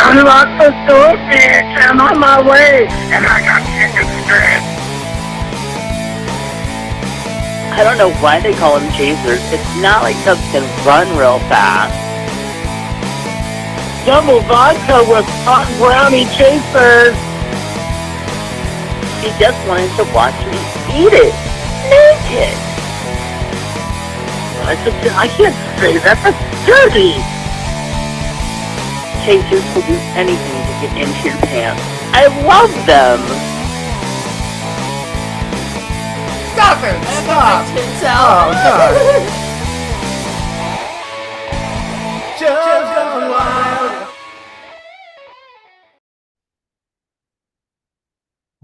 Unlock the door, bitch. I'm on my way, and I got chicken strips. I don't know why they call them chasers. It's not like Chubs can run real fast. Double vodka with hot brownie chasers. She just wanted to watch me eat it naked. I can't say that. That's dirty. Chasers will do anything to get into your pants. I love them. Stop it! Stop! Oh, God! Chubs gone wild.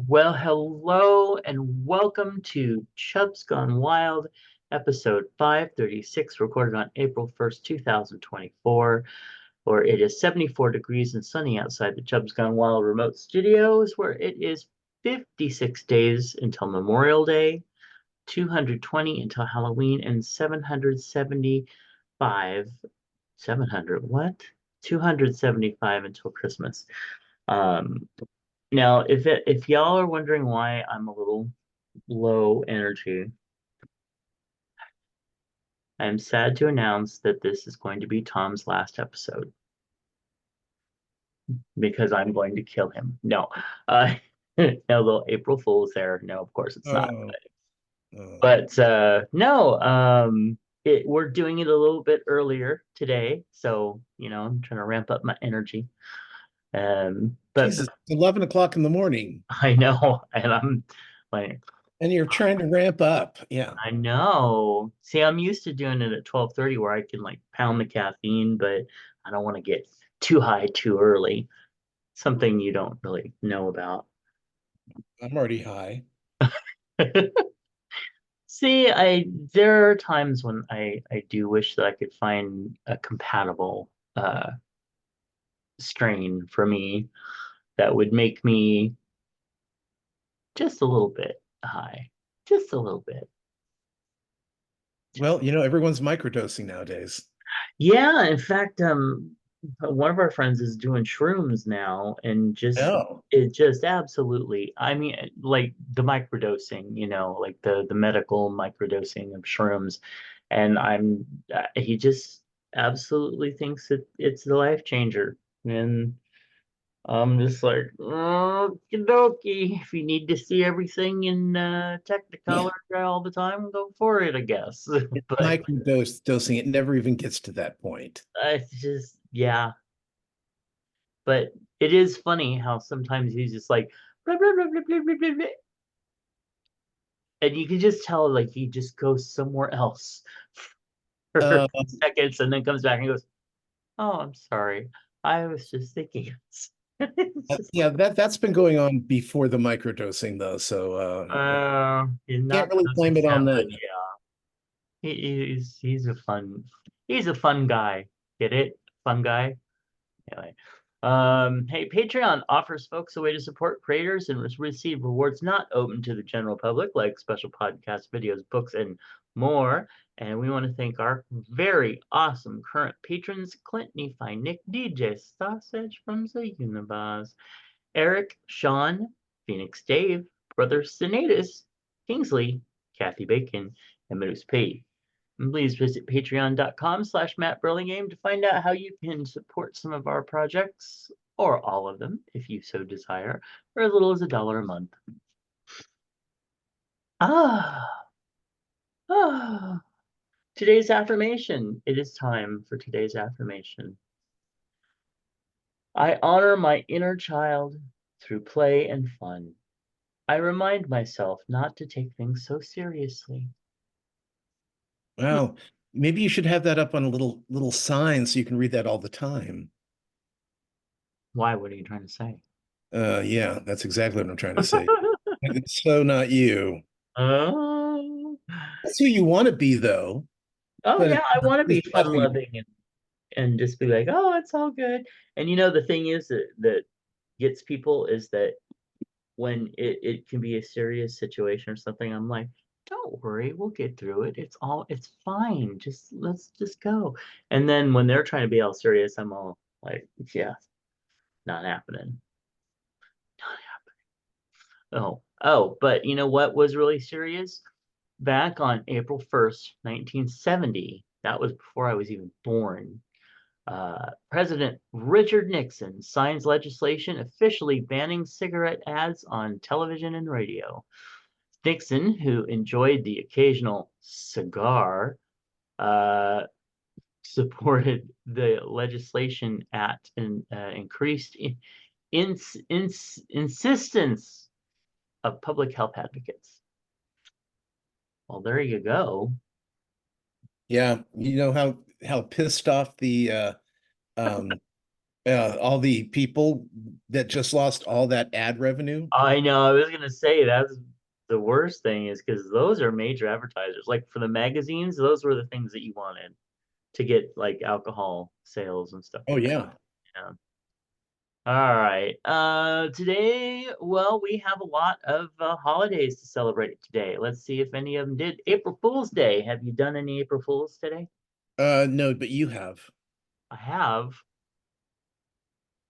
Well, hello and welcome to Chubs Gone Wild, episode 536, recorded on April 1st, 2024, where it is 74 degrees and sunny outside the Chubs Gone Wild remote studios, where it is 56 days until Memorial Day, 220 until Halloween, and 775, 275 until Christmas. Now, if y'all are wondering why I'm a little low energy, I'm sad to announce that this is going to be Tom's last episode because I'm going to kill him. No, no little April Fool's there. No, of course it's not. But no, we're doing it a little bit earlier today, so I'm trying to ramp up my energy. But Jesus, 11 o'clock in the morning. I know, and I'm like, and you're trying to ramp up. Yeah. I know. See, I'm used to doing it at 12:30 where I can like pound the caffeine, but I don't want to get too high too early. Something you don't really know about. I'm already high. See, there are times when I do wish that I could find a compatible strain for me that would make me just a little bit high. Just a little bit. Well, everyone's microdosing nowadays. Yeah, in fact, one of our friends is doing shrooms now, and it just absolutely, I mean, like the microdosing, like the medical microdosing of shrooms, and he just absolutely thinks it's the life changer, and I'm just like, okie dokie. If you need to see everything in Technicolor all the time, go for it, I guess. But Microdosing, it never even gets to that point. it's just, yeah. But it is funny how sometimes he's just like, blah, blah, blah, blah, blah, blah, blah, blah. And you can just tell like he just goes somewhere else for seconds and then comes back and goes, "Oh, I'm sorry. I was just thinking." Yeah, that's been going on before the microdosing though, so can't really blame it on that. Yeah, he's a fun guy. Get it? Fun guy. Anyway. Hey, Patreon offers folks a way to support creators and receive rewards not open to the general public, like special podcasts, videos, books, and more. And we want to thank our very awesome current patrons: Clint, Nephi, Nick, DJ, Sausage from the Unibars, Eric, Sean, Phoenix Dave, Brother Sinatus, Kingsley, Kathy Bacon, and Moose P. And please visit patreon.com/Matt Burlingame to find out how you can support some of our projects, or all of them, if you so desire, for as little as $1 a month. Today's affirmation. It is time for today's affirmation. I honor my inner child through play and fun. I remind myself not to take things so seriously. Well, maybe you should have that up on a little sign so you can read that all the time. Why? What are you trying to say? Yeah, that's exactly what I'm trying to say. It's so not you. Oh. That's who you want to be, though. Oh But yeah, I want to be it's not who you- fun-loving and just be like, oh, it's all good. And the thing is that gets people is that when it can be a serious situation or something, I'm like, don't worry, we'll get through it. It's fine. Let's just go. And then when they're trying to be all serious, I'm all like, yeah. Not happening. Not happening. Oh, but you know what was really serious? Back on April 1st, 1970, that was before I was even born, President Richard Nixon signs legislation officially banning cigarette ads on television and radio. Nixon, who enjoyed the occasional cigar, supported the legislation at an increased insistence of public health advocates. Well, there you go. Yeah, you know how pissed off the all the people that just lost all that ad revenue. I know. I was gonna say that's the worst thing is because those are major advertisers. Like for the magazines, those were the things that you wanted to get like alcohol sales and stuff Oh like that. yeah. Yeah. All right. Today, well, we have a lot of holidays to celebrate today. Let's see if any of them did. April Fool's Day. Have you done any April Fools today? No, but you have. I have.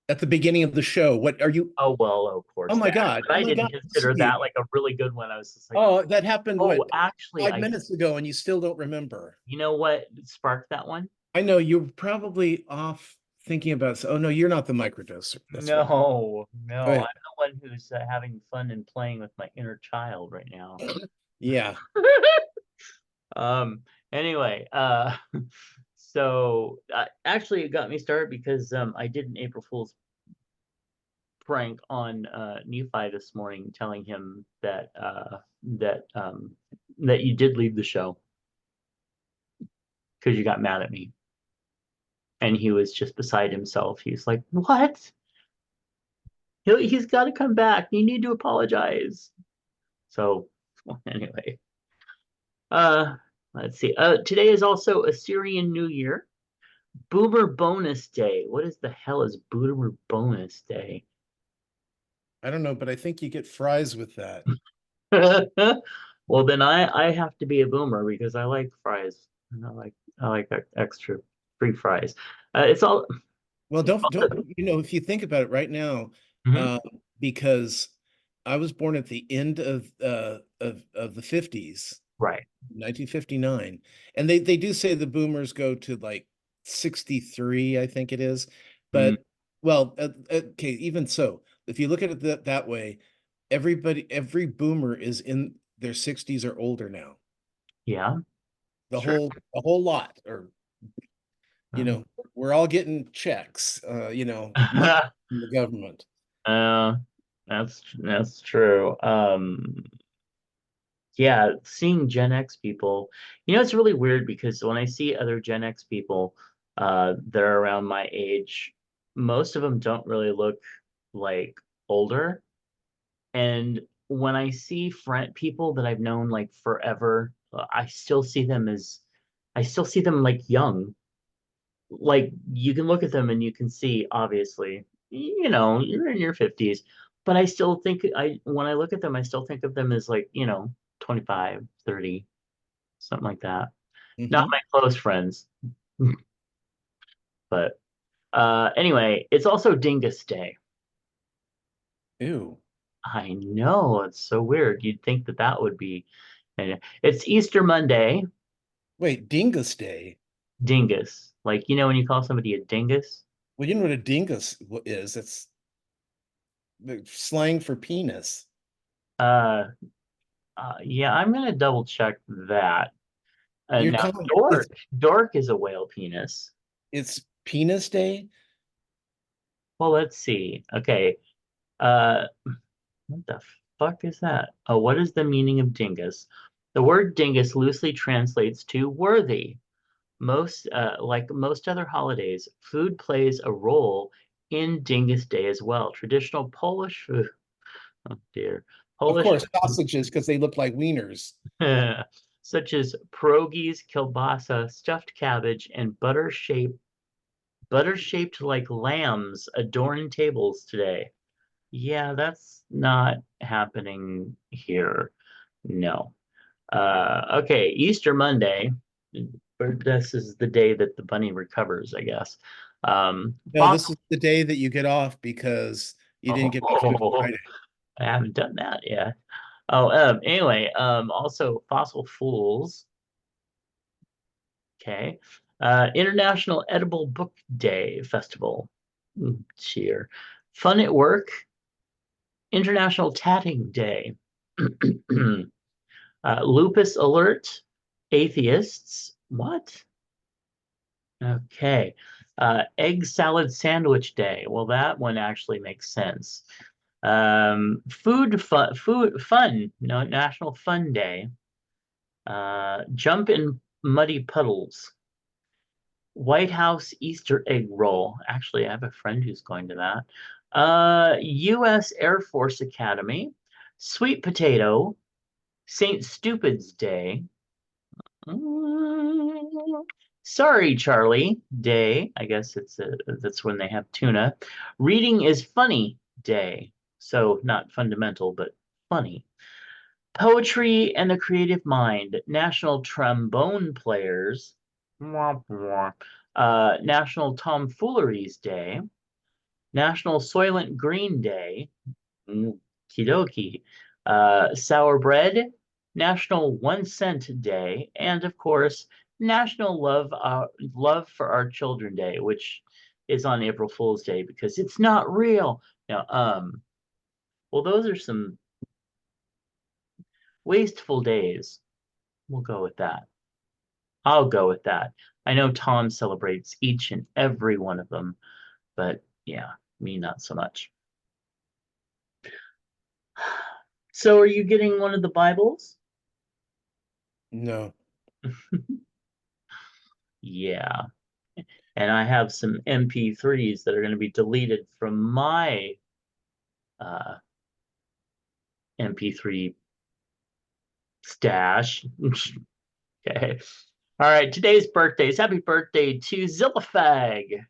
At the beginning of the show. What are you? Oh well, of course. Oh my That, God. but Oh I my didn't God. consider that like a really good one. I was just like, Oh, that happened oh, what, actually, 5 minutes ago, and you still don't remember. you know what sparked that one? I know you're probably off thinking about. Oh no, you're not the microdoser. That's right. No, Go no, ahead. I'm the one who's having fun and playing with my inner child right now. Yeah. Um, anyway, so actually it got me started because I did an April Fool's prank on Nephi this morning, telling him that that you did leave the show because you got mad at me. And he was just beside himself. He's like, "What? He's got to come back. You need to apologize." So anyway, uh, let's see. Today is also Assyrian New Year. Boomer Bonus Day. What is the hell is Boomer Bonus Day? I don't know, but I think you get fries with that. Well, then I have to be a boomer because I like fries. And I like extra free fries. It's all Well, don't if you think about it right now, Mhm. uh, because I was born at the end of the 50s, Right. 1959, and they do say the boomers go to like 63, I think it is. Mm, But well, okay, even so, if you look at it that way, every boomer is in their 60s or older now. yeah, The sure. whole lot, or Um, we're all getting checks, money from the government. uh, that's true. Yeah, seeing Gen X people, it's really weird because when I see other Gen X people, that are around my age, most of them don't really look like older. And when I see friend people that I've known like forever, I still see them like young. Like you can look at them and you can see obviously, you're in your 50s, but I still think when I look at them, I still think of them as like, 25, 30, something like that. Not Hmm. my close friends, but anyway, it's also Dingus Day. Ew. I know, it's so weird. You'd think that that would be, and it's Easter Monday, Wait, Dingus Day. dingus. Like, when you call somebody a dingus? Well, you know what a dingus is? It's the slang for penis. Uh, yeah, I'm gonna double check that. You're Now, calling dork. Dork is a whale penis. it's penis day? Well, let's see. Okay. Uh, what the fuck is that? Oh, what is the meaning of dingus? The word dingus loosely translates to worthy. Like most other holidays, food plays a role in Dingus Day as well. Traditional Polish food, oh dear, Of Polish course, sausages because they look like wieners. such as pierogies, kielbasa, stuffed cabbage, and butter shaped like lambs adorn tables today. Yeah, that's not happening here. No. Okay, Easter Monday. Or this is the day that the bunny recovers, I guess. No, this is the day that you get off because you didn't get much Good Friday. I haven't done that yet. Oh, anyway, also Fossil Fools. Okay. International Edible Book Day Festival. Cheer. Fun at Work. International Tatting Day. Lupus Alert. Atheists. What? Okay. Egg Salad Sandwich Day. Well, that one actually makes sense. Food fun. No, National Fun Day. Jump in muddy puddles. White House Easter egg roll. Actually, I have a friend who's going to that. U.S. Air Force Academy. Sweet potato. St. Stupid's Day. Sorry, Charlie Day. I guess that's when they have tuna. Reading is funny day. So not fundamental, but funny. Poetry and the Creative Mind. National Trombone Players. National Tomfooleries Day. National Soylent Green Day. Kidoki. Sour Bread. National 1 Cent Day. And of course, National Love for Our Children Day, which is on April Fool's Day because it's not real. Now, well, those are some wasteful days. We'll go with that. I'll go with that. I know Tom celebrates each and every one of them, but yeah, me not so much. So are you getting one of the Bibles? No. Yeah. And I have some MP3s that are going to be deleted from my MP3 stash. Okay. All right. Today's birthdays. Happy birthday to Zillafag,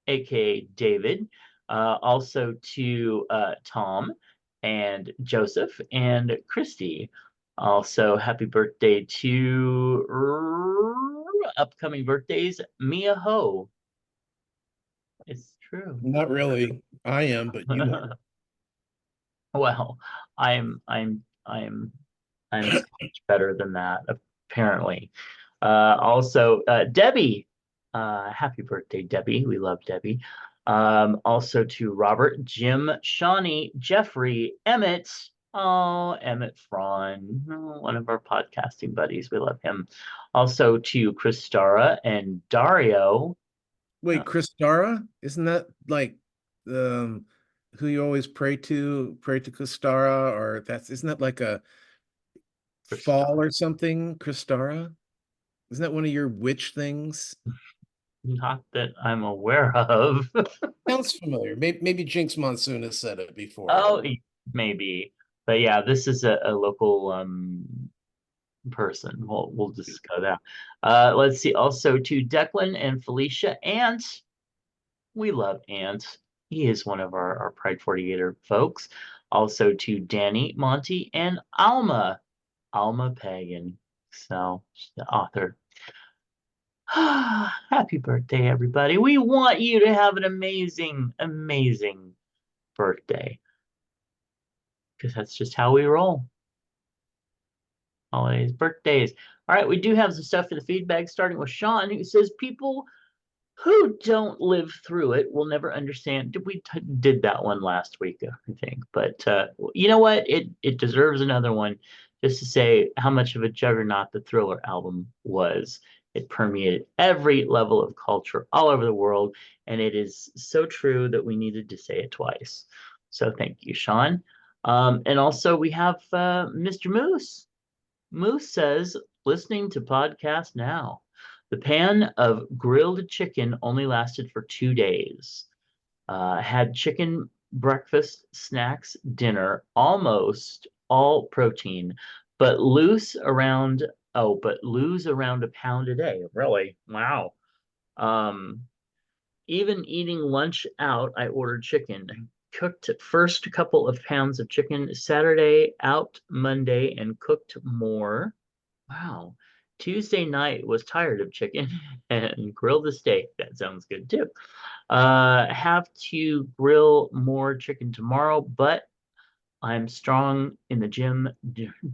aka David. Also to Tom and Joseph and Christy. Also, happy birthday to upcoming birthdays, Mia Ho. It's true. Not really. I am, but you are. Well, I'm so much better than that, apparently. Also, Debbie. Happy birthday, Debbie. We love Debbie. Also to Robert, Jim, Shawnee, Jeffrey, Emmett. Oh, Emmett Fraun, one of our podcasting buddies. We love him. Also to Christara and Dario. Wait, Christara? Isn't that like who you always pray to? Pray to Christara, or isn't that like a fall or something? Christara? Isn't that one of your witch things? Not that I'm aware of. Sounds familiar. Maybe Jinx Monsoon has said it before. Oh, maybe. But yeah, this is a local person. We'll just go there. Let's see. Also to Declan and Felicia Ant. We love Ant. He is one of our Pride 48er folks. Also to Danny, Monty, and Alma. Alma Pagan. So she's the author. Happy birthday, everybody. We want you to have an amazing, amazing birthday. Because that's just how we roll. Holidays, birthdays. All right, we do have some stuff for the feedback, starting with Sean, who says people who don't live through it will never understand. We did that one last week, I think. But you know what? It deserves another one just to say how much of a juggernaut the Thriller album was. It permeated every level of culture all over the world. And it is so true that we needed to say it twice. So thank you, Sean. And also we have Mr. Moose. Moose says, listening to podcast now. The pan of grilled chicken only lasted for 2 days. Had chicken breakfast, snacks, dinner, almost all protein, but lose around a pound a day. Really? Wow. Even eating lunch out, I ordered chicken. Cooked first couple of pounds of chicken Saturday, out Monday, and cooked more. Wow. Tuesday night was tired of chicken and grilled the steak. That sounds good too. Have to grill more chicken tomorrow, but I'm strong in the gym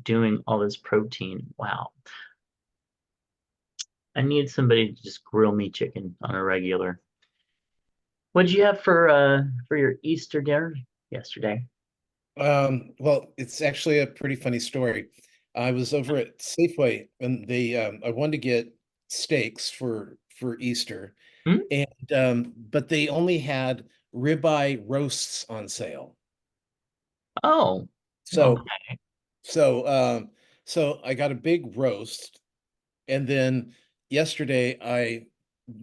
doing all this protein. Wow. I need somebody to just grill me chicken on a regular. What'd you have for your Easter dinner yesterday? Well, it's actually a pretty funny story. I was over at Safeway and I wanted to get steaks for Easter, Hmm? and but they only had ribeye roasts on sale. Oh, So okay. so so I got a big roast, and then yesterday I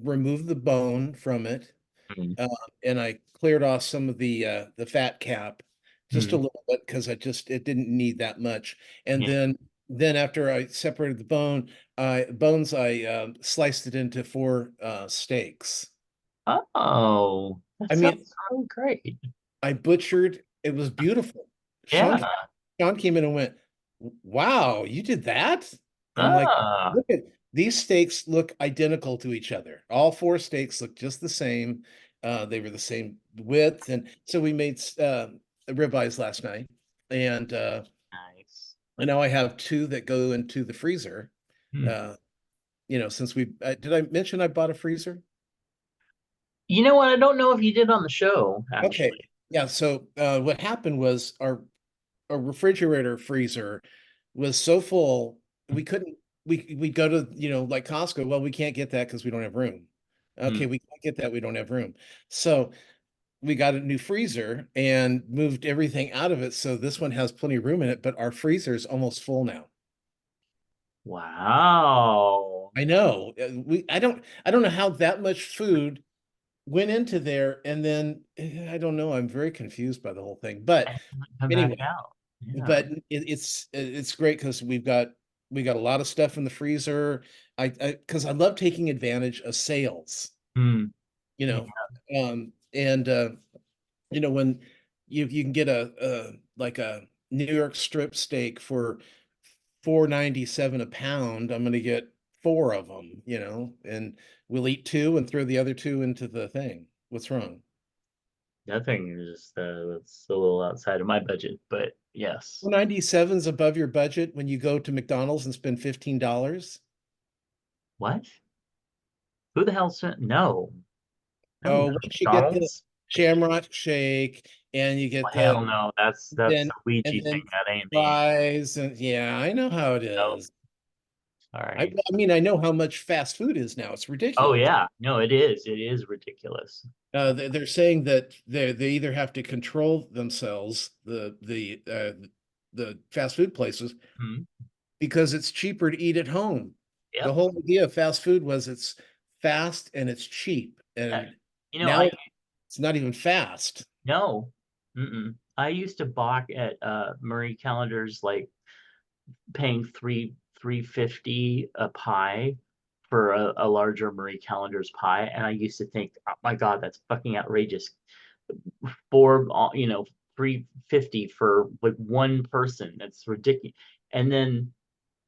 removed the bone from it, Hmm. uh, and I cleared off some of the fat cap just a Hmm. little bit because it didn't need that much. And Yeah. then after I separated the bones, I sliced it into four steaks. Oh, that I mean, sounds really great. I butchered. It was beautiful. Yeah. Sean came in and went, "Wow, you did that?" And I'm like, Ah. "Look at these steaks look identical to each other. All four steaks look just the same. They were the same width, and so we made ribeyes last night, and Nice. now I have two that go into the freezer. Hmm. Uh, since did I mention I bought a freezer? You know what? I don't know if you did on the show, Okay, actually. yeah. So what happened was our refrigerator freezer was so full we couldn't we go to like Costco. Well, we can't get that because we don't have room. Hmm. Okay, we can't get that, we don't have room. So we got a new freezer and moved everything out of it, so this one has plenty of room in it, but our freezer is almost full now. Wow. I know. I don't know how that much food went into there, and then I don't know, I'm very confused by the whole thing, but And come back anyway. out. Yeah. But it's great because we got a lot of stuff in the freezer. I because I love taking advantage of sales, Hmm. you Yeah. know, and when you can get like a New York strip steak for 4.97 a pound. I'm gonna get four of them, and we'll eat two and throw the other two into the thing. What's wrong? Nothing is just that's a little outside of my budget, but yes. 4.97 is above your budget when you go to McDonald's and spend $15. What? Who the hell sent? No. I don't go Oh, to once you get the McDonald's. Shamrock Shake and you get Well, hell no. That's then a Ouija and thing. then That ain't me. fries, and yeah, I know how it Nope. is. I, Sorry. I mean, I know how much fast food is now. It's Oh ridiculous. yeah. No, it is. It is ridiculous. They're saying that they either have to control themselves, the fast food places, Hmm. because it's cheaper to eat at home. The Yep. whole idea of fast food was it's fast and it's cheap, Uh, and I now it's not even fast. no. Mm-mm. I used to balk at Marie Callender's like paying 350 a pie for a larger Marie Callender's pie, and I used to think, oh my God, that's fucking outrageous. For 350 for like one person. That's ridiculous. And then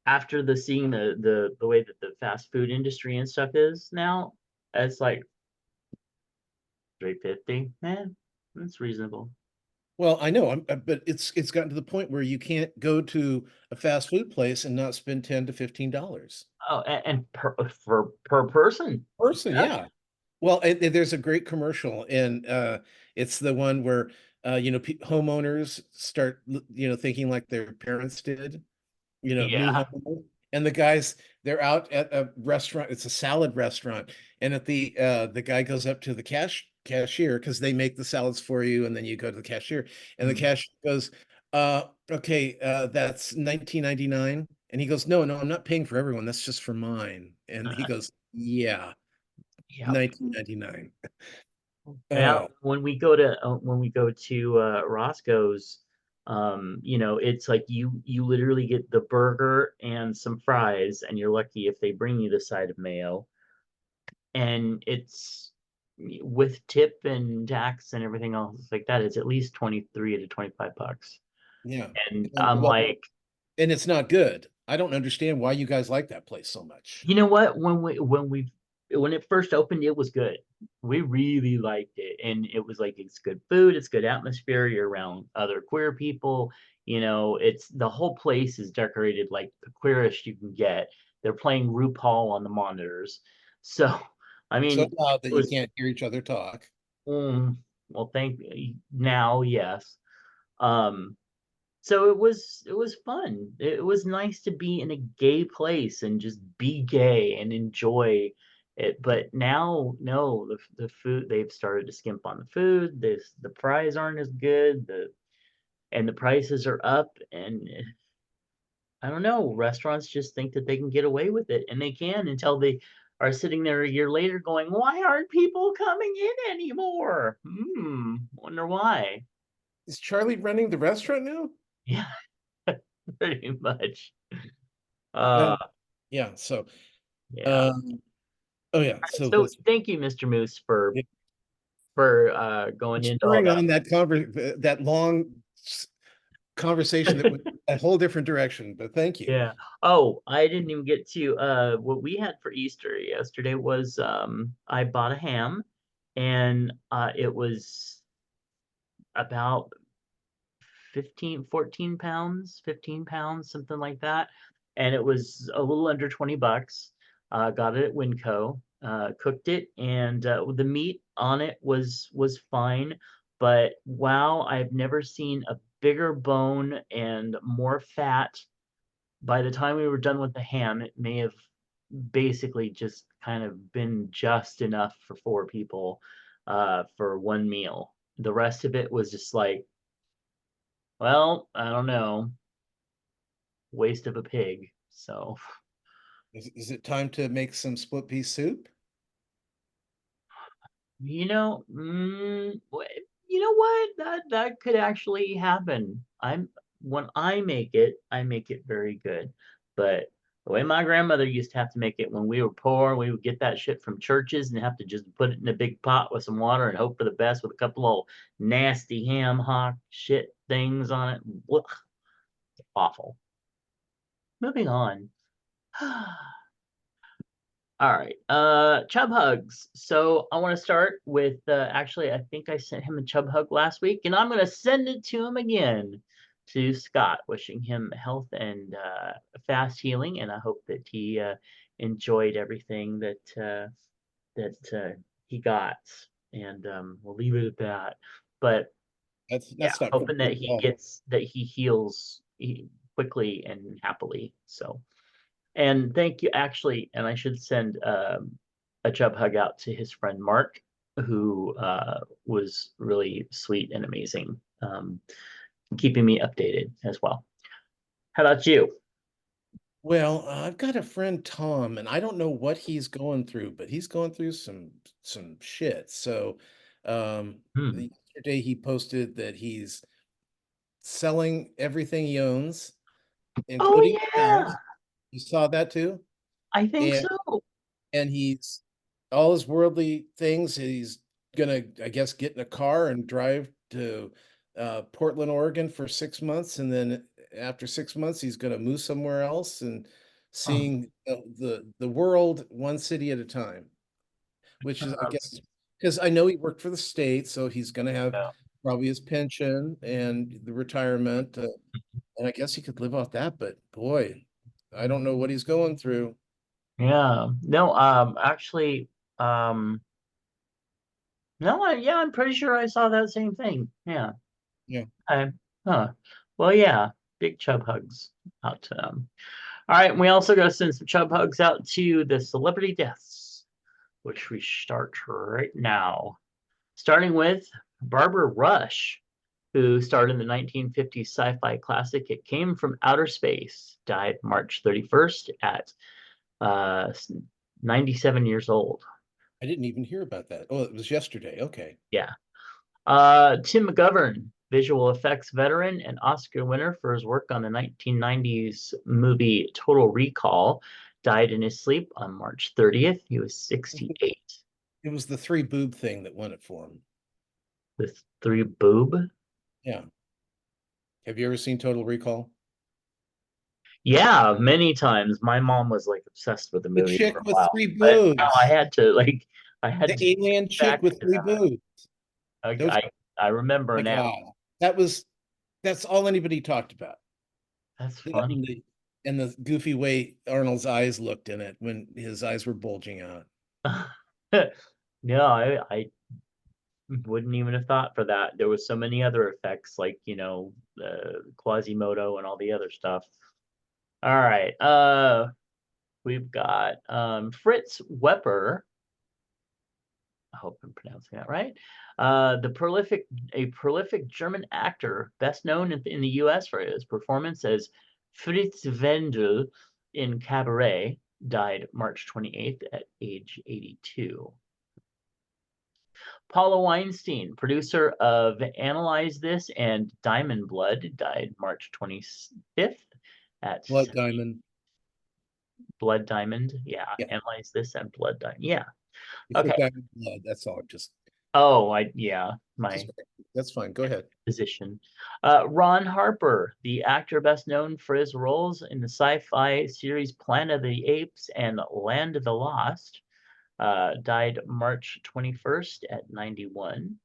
after seeing the way that the fast food industry and stuff is now, it's like 350. That's reasonable. Well, I know, but it's gotten to the point where you can't go to a fast food place and not spend $10 to $15. Oh, and per person. Person, yeah. Well, there's a great commercial, and it's the one where homeowners start thinking like their parents did, new Yeah. home. And the guys, they're out at a restaurant. It's a salad restaurant, and at the guy goes up to the cashier because they make the salads for you, and then you go to the cashier, and the Mm. cashier goes, okay, that's 19.99, and he goes, no, I'm not paying for everyone. That's just for mine. And he goes, yeah, Yep. 19.99. Now, Oh, when we go to Roscoe's, it's like you literally get the burger and some fries, and you're lucky if they bring you the side of mayo, and it's with tip and tax and everything else like that. It's at least 23 to 25 bucks, yeah. and And, I'm well, like, and it's not good. I don't understand why you guys like that place so much. you know what? When we when it first opened, it was good. We really liked it, and it was like it's good food, it's good atmosphere. You're around other queer people. It's the whole place is decorated like the queerest you can get. They're playing RuPaul on the monitors, so I So mean, loud it that you was. can't hear each other talk. Well, now, yes. Um, so it was fun. It was nice to be in a gay place and just be gay and enjoy it. But now, no, the food, they've started to skimp on the food. The fries aren't as good. The prices are up, and I don't know. Restaurants just think that they can get away with it, and they can until they are sitting there a year later going, "Why aren't people coming in anymore? Wonder why." Is Charlie running the restaurant now? Yeah, pretty much. Uh, Yeah. So, yeah. um, oh yeah. So So let's thank you, Mr. Moose, for going into all spurring that. on that long conversation that went a whole different direction. But thank you. Yeah. Oh, I didn't even get to what we had for Easter yesterday was I bought a ham, and it was about 15 pounds, something like that. And it was a little under $20. Got it at Winco, cooked it, and the meat on it was fine. But wow, I've never seen a bigger bone and more fat. By the time we were done with the ham, it may have basically just kind of been just enough for four people for one meal. The rest of it was just like, well, I don't know, waste of a pig. So, Is it time to make some split pea soup? you know what? That could actually happen. When I make it very good. But the way my grandmother used to have to make it when we were poor, we would get that shit from churches and have to just put it in a big pot with some water and hope for the best with a couple of nasty ham hock shit things on it. Ugh, awful. Moving on. All right. Chub hugs. So I want to start with actually I think I sent him a chub hug last week, and I'm gonna send it to him again, to Scott, wishing him health and fast healing, and I hope that he enjoyed everything that he got. And we'll leave it at that. But yeah, That's not hoping cool that at all. he heals quickly and happily. So. And thank you, actually, and I should send a chub hug out to his friend Mark, who was really sweet and amazing, keeping me updated as well. How about you? Well, I've got a friend Tom, and I don't know what he's going through, but he's going through some shit. So, Hmm. yesterday he posted that he's selling everything he owns, Oh including the yeah, house. You saw that too? I think And so. he's all his worldly things. He's gonna, I guess, get in a car and drive to Portland, Oregon for 6 months, and then after 6 months, he's gonna move somewhere else and Huh. seeing the world one city at a time. Which is, I guess, because I know he worked for the state, so he's gonna have Yeah. probably his pension and the retirement, and I guess he could live off that. But boy, I don't know what he's going through. Yeah. No, actually, um, no, yeah, I'm pretty sure I saw that same thing. Yeah. Yeah. I, huh. Well, yeah, big chub hugs out to them. All right, and we also got to send some chub hugs out to the celebrity deaths, which we start right now. Starting with Barbara Rush, who starred in the 1950s sci-fi classic It Came from Outer Space, died March 31st at uh, 97 years old. I didn't even hear about that. Oh, it was yesterday. Okay. Yeah. Tim McGovern, visual effects veteran and Oscar winner for his work on the 1990s movie Total Recall, died in his sleep on March 30th. He was 68. It was the three boob thing that won it for him. The three boob. Yeah. Have you ever seen Total Recall? Yeah, many times. My mom was like obsessed with the The movie for chick a with while, 3 but now I boobs. had to like I had The to alien chick back with to 3 that. boobs. Those, I remember my now. God. That's all anybody talked about. That's That funny. and the goofy way Arnold's eyes looked in it when his eyes were bulging out. No, I wouldn't even have thought for that. There was so many other effects like, Quasimodo and all the other stuff. All right. We've got Fritz Wepper. I hope I'm pronouncing that right. A prolific German actor, best known in the U.S. for his performance as Fritz Wendel in Cabaret, died March 28th at age 82. Paula Weinstein, producer of Analyze This and Diamond Blood, died March 25th at Blood Diamond. Blood Diamond. Yeah, Yeah. Analyze This and Blood Diamond. Yeah. You said Okay. Diamond Blood. That's all. Oh, yeah, my That's fine. Go ahead. position. Ron Harper, the actor best known for his roles in the sci-fi series Planet of the Apes and Land of the Lost, died March 21st at 91.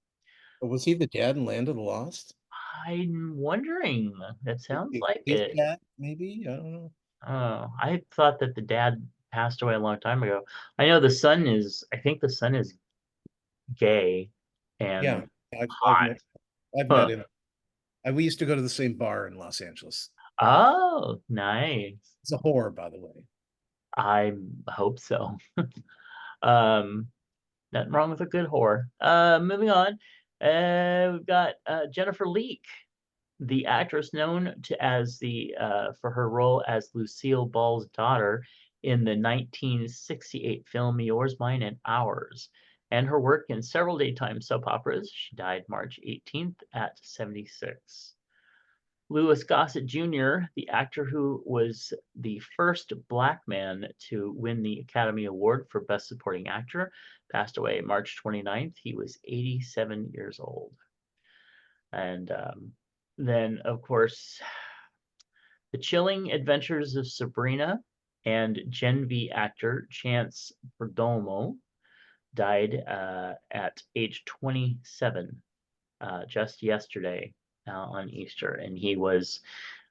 Was he the dad in Land of the Lost? I'm wondering. That sounds like His it. dad, maybe? I don't know. Oh, I thought that the dad passed away a long time ago. I think the son is gay Yeah, and I've hot. met Huh. him. We used to go to the same bar in Los Angeles. Oh, nice. It's a whore, by the way. I hope so. Um, Nothing wrong with a good whore. Moving on. We've got Jennifer Leake, the actress known as the for her role as Lucille Ball's daughter in the 1968 film Yours, Mine, and Ours, and her work in several daytime soap operas. She died March 18th at 76. Louis Gossett Jr., the actor who was the first Black man to win the Academy Award for Best Supporting Actor, passed away March 29th. He was 87 years old. And then, of course, The Chilling Adventures of Sabrina and Gen V actor Chance Perdomo died at age 27 just yesterday on Easter. And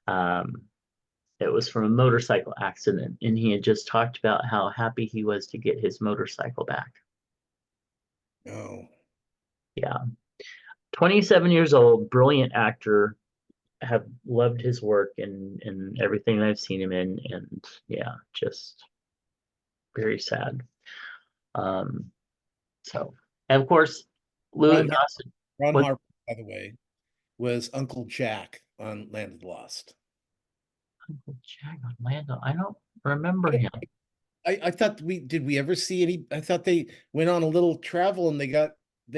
um, it was from a motorcycle accident. And he had just talked about how happy he was to get his motorcycle back. Oh, Yeah. 27 years old, brilliant actor, have loved his work and everything I've seen him in, and yeah, just very sad. Um, so and of course, Louis Ron, Har- Gossett Ron was Harper, by the way, was Uncle Jack on Land of the Lost. Uncle Jack Orlando. I don't remember I, don't- him. I thought did we ever see any? I thought they went on a little travel and they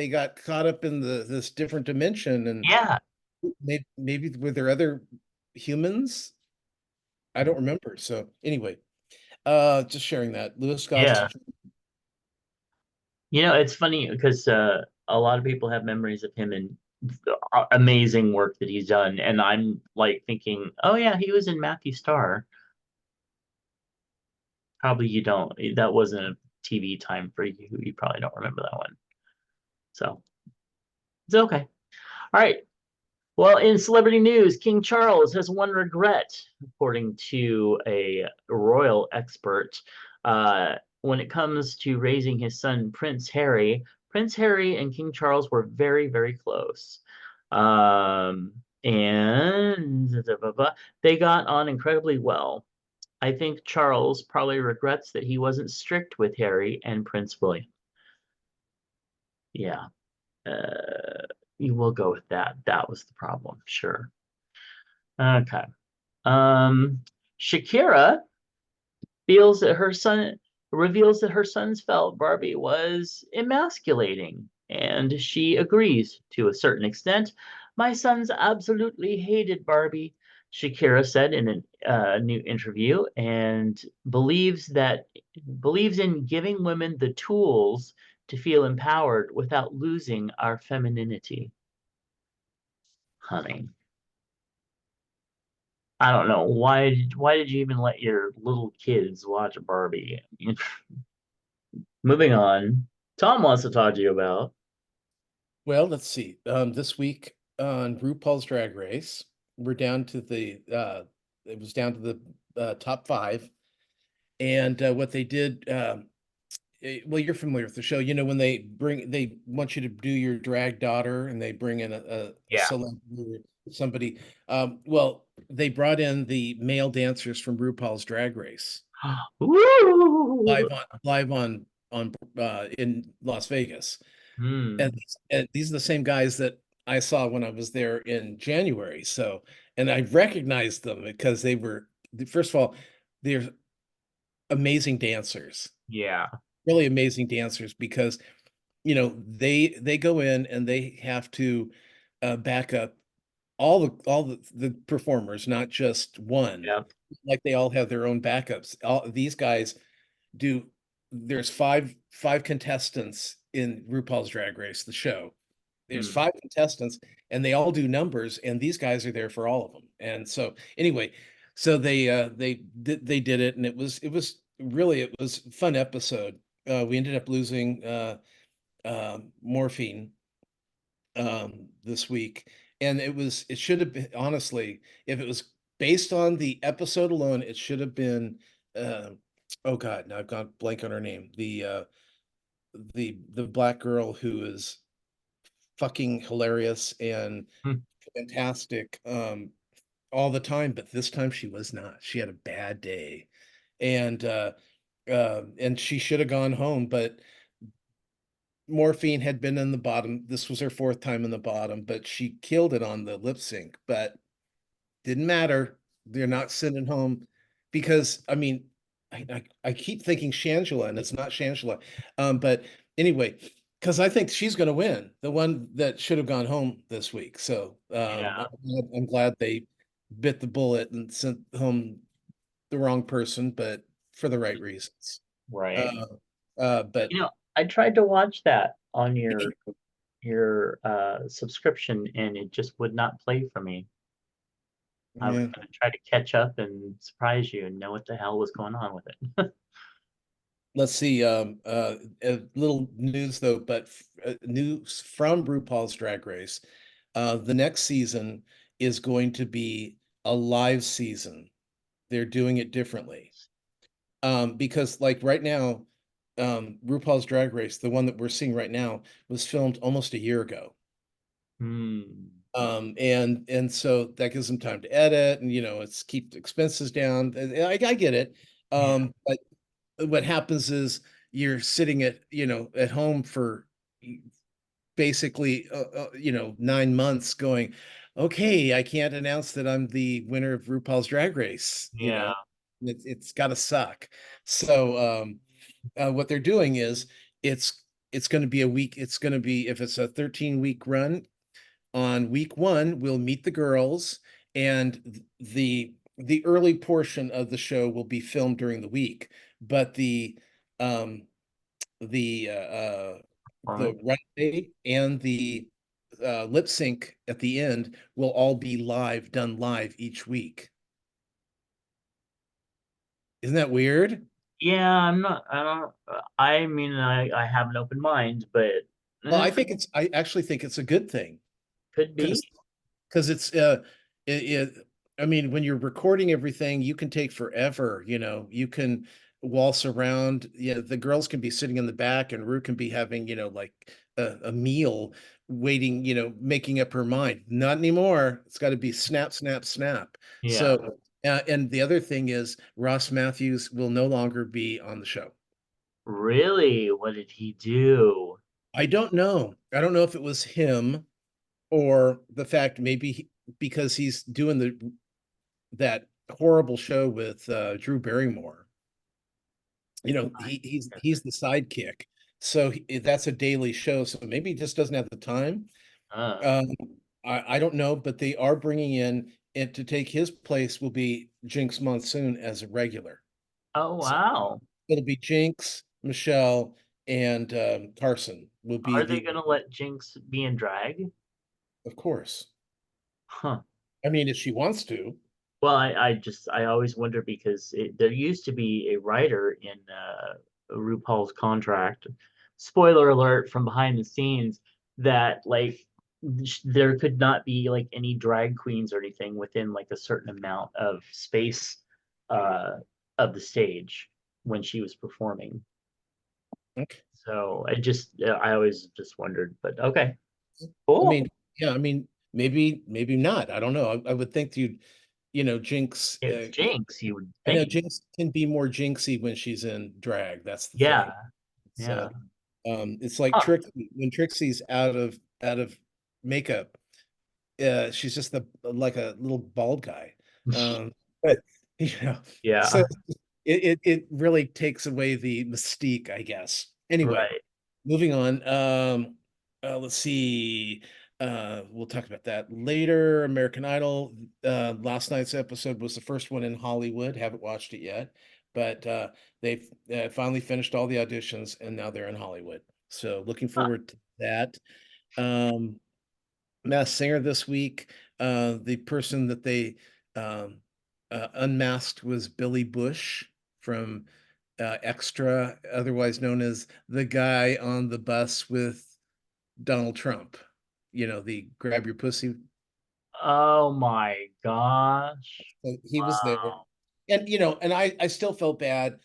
got caught up in this different dimension and Yeah, maybe were there other humans? I don't remember. So anyway, just sharing that. Louis yeah. Gossett. It's funny because a lot of people have memories of him and amazing work that he's done, and I'm like thinking, oh yeah, he was in Matthew Starr. Probably you don't. That wasn't a TV time for you. You probably don't remember that one. So it's okay. All right. Well, in celebrity news, King Charles has one regret, according to a royal expert. When it comes to raising his son, Prince Harry and King Charles were very, very close. And they got on incredibly well. I think Charles probably regrets that he wasn't strict with Harry and Prince William. Yeah, you will go with that. That was the problem, sure. Okay. Um, Shakira feels that her son reveals that her sons felt Barbie was emasculating, and she agrees to a certain extent. My sons absolutely hated Barbie, Shakira said in a new interview, and believes in giving women the tools to feel empowered without losing our femininity. Honey, I don't know why did you even let your little kids watch Barbie? Moving on. Tom wants to talk to you about. Well, let's see. This week on RuPaul's Drag Race, we're down to it was down to the top five. And what they did, well, you're familiar with the show. You know, when they want you to do your drag daughter and they bring in a Yeah. celebrity or somebody. Well, they brought in the male dancers from RuPaul's Drag Race Woo! live on in Las Vegas. Hmm. And these are the same guys that I saw when I was there in January. So, and I recognized them because they were, first of all, they're amazing dancers, Yeah. really amazing dancers because, you know, they go in and they have to back up all the performers, not just one. Yep. Like they all have their own backups. All these guys do. There's five contestants in RuPaul's Drag Race, the show. There's Hmm. five contestants and they all do numbers and these guys are there for all of them. And so anyway, so they did it and it was really it was a fun episode. We ended up losing Morphine this week, and it should have been, honestly, if it was based on the episode alone, it should have been uh oh God, now I've gone blank on her name. The black girl who is fucking hilarious and Hmm. fantastic all the time, but this time she was not. She had a bad day. And she should have gone home, but Morphine had been in the bottom. This was her fourth time in the bottom, but she killed it on the lip sync, but didn't matter. They're not sending home because I mean, I keep thinking Shangela and it's not Shangela. But anyway, because I think she's going to win, the one that should have gone home this week. So Yeah. I'm glad they bit the bullet and sent home the wrong person, but for the right reasons. Right. Uh, but I tried to watch that on your subscription and it just would not play for me. I was yeah. gonna try to catch up and surprise you and know what the hell was going on with it. Let's see. A little news though, but news from RuPaul's Drag Race. The next season is going to be a live season. They're doing it differently. Because like right now, RuPaul's Drag Race, the one that we're seeing right now, was filmed almost a year ago. Hmm. And so that gives them time to edit and it's keep expenses down. And I get it. Yeah. But what happens is you're sitting at home for basically 9 months going, okay, I can't announce that I'm the winner of RuPaul's Drag Race. Yeah. It's got to suck. So what they're doing is it's going to be a week. It's going to be, if it's a 13-week run, on week one we'll meet the girls, and the early portion of the show will be filmed during the week, but um the run date and the lip sync at the end will all be done live each week. Isn't that weird? Yeah, I don't, I mean, I have an open mind, but Well, eh, I actually think it's a good thing could because be. it's I mean, when you're recording everything, you can take forever. You can waltz around. Yeah, the girls can be sitting in the back and Rue can be having like a meal, waiting, making up her mind. Not anymore. It's got to be snap, snap, snap. Yeah. So and the other thing is Ross Matthews will no longer be on the show. Really? What did he do? I don't know if it was him or the fact maybe because he's doing that horrible show with Drew Barrymore. He's the sidekick, so that's a daily show. So maybe he just doesn't have the time. Uh, Um, I don't know, but they are bringing in, and to take his place will be Jinx Monsoon as a regular. oh So wow. it'll be Jinx, Michelle, and Carson will be Are they gonna let Jinx be in drag? of course. Huh. I mean, if she wants to. Well, I always wonder because there used to be a writer in RuPaul's contract. Spoiler alert from behind the scenes that like there could not be like any drag queens or anything within like a certain amount of space uh of the stage when she was performing. Okay. So I always just wondered, but okay, I cool. mean, yeah, I mean, maybe not. I don't know. I would think you'd, Jinx. It's Jinx, you would I know think. Jinx can be more jinxy when she's in drag. That's the Yeah, thing. yeah. So, it's like Huh. Trixie when Trixie's out of makeup. She's just like a little bald guy. But you know, so Yeah, it really takes away the mystique, I guess. Anyway, right. moving on. Let's see. We'll talk about that later. American Idol. Last night's episode was the first one in Hollywood. Haven't watched it yet, but they've finally finished all the auditions and now they're in Hollywood. So looking Huh. forward to that. Um, Masked Singer this week. The person that they um, unmasked was Billy Bush from Extra, otherwise known as the guy on the bus with Donald Trump. The grab your pussy. Oh my gosh. So he was there. Wow. And I still felt bad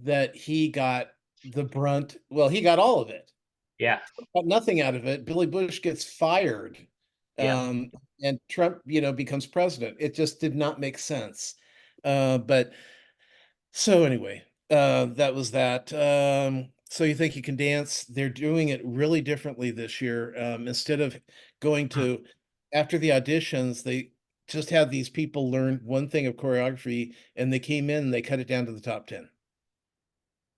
that he got the brunt. Well, he got all of it. Yeah, Got nothing out of it. Billy Bush gets fired, yeah. um, and Trump, becomes president. It just did not make sense. But so anyway, that was that. So you think you can dance? They're doing it really differently this year. Instead of going Hmm. to after the auditions, they just had these people learn one thing of choreography, and they came in and they cut it down to the top 10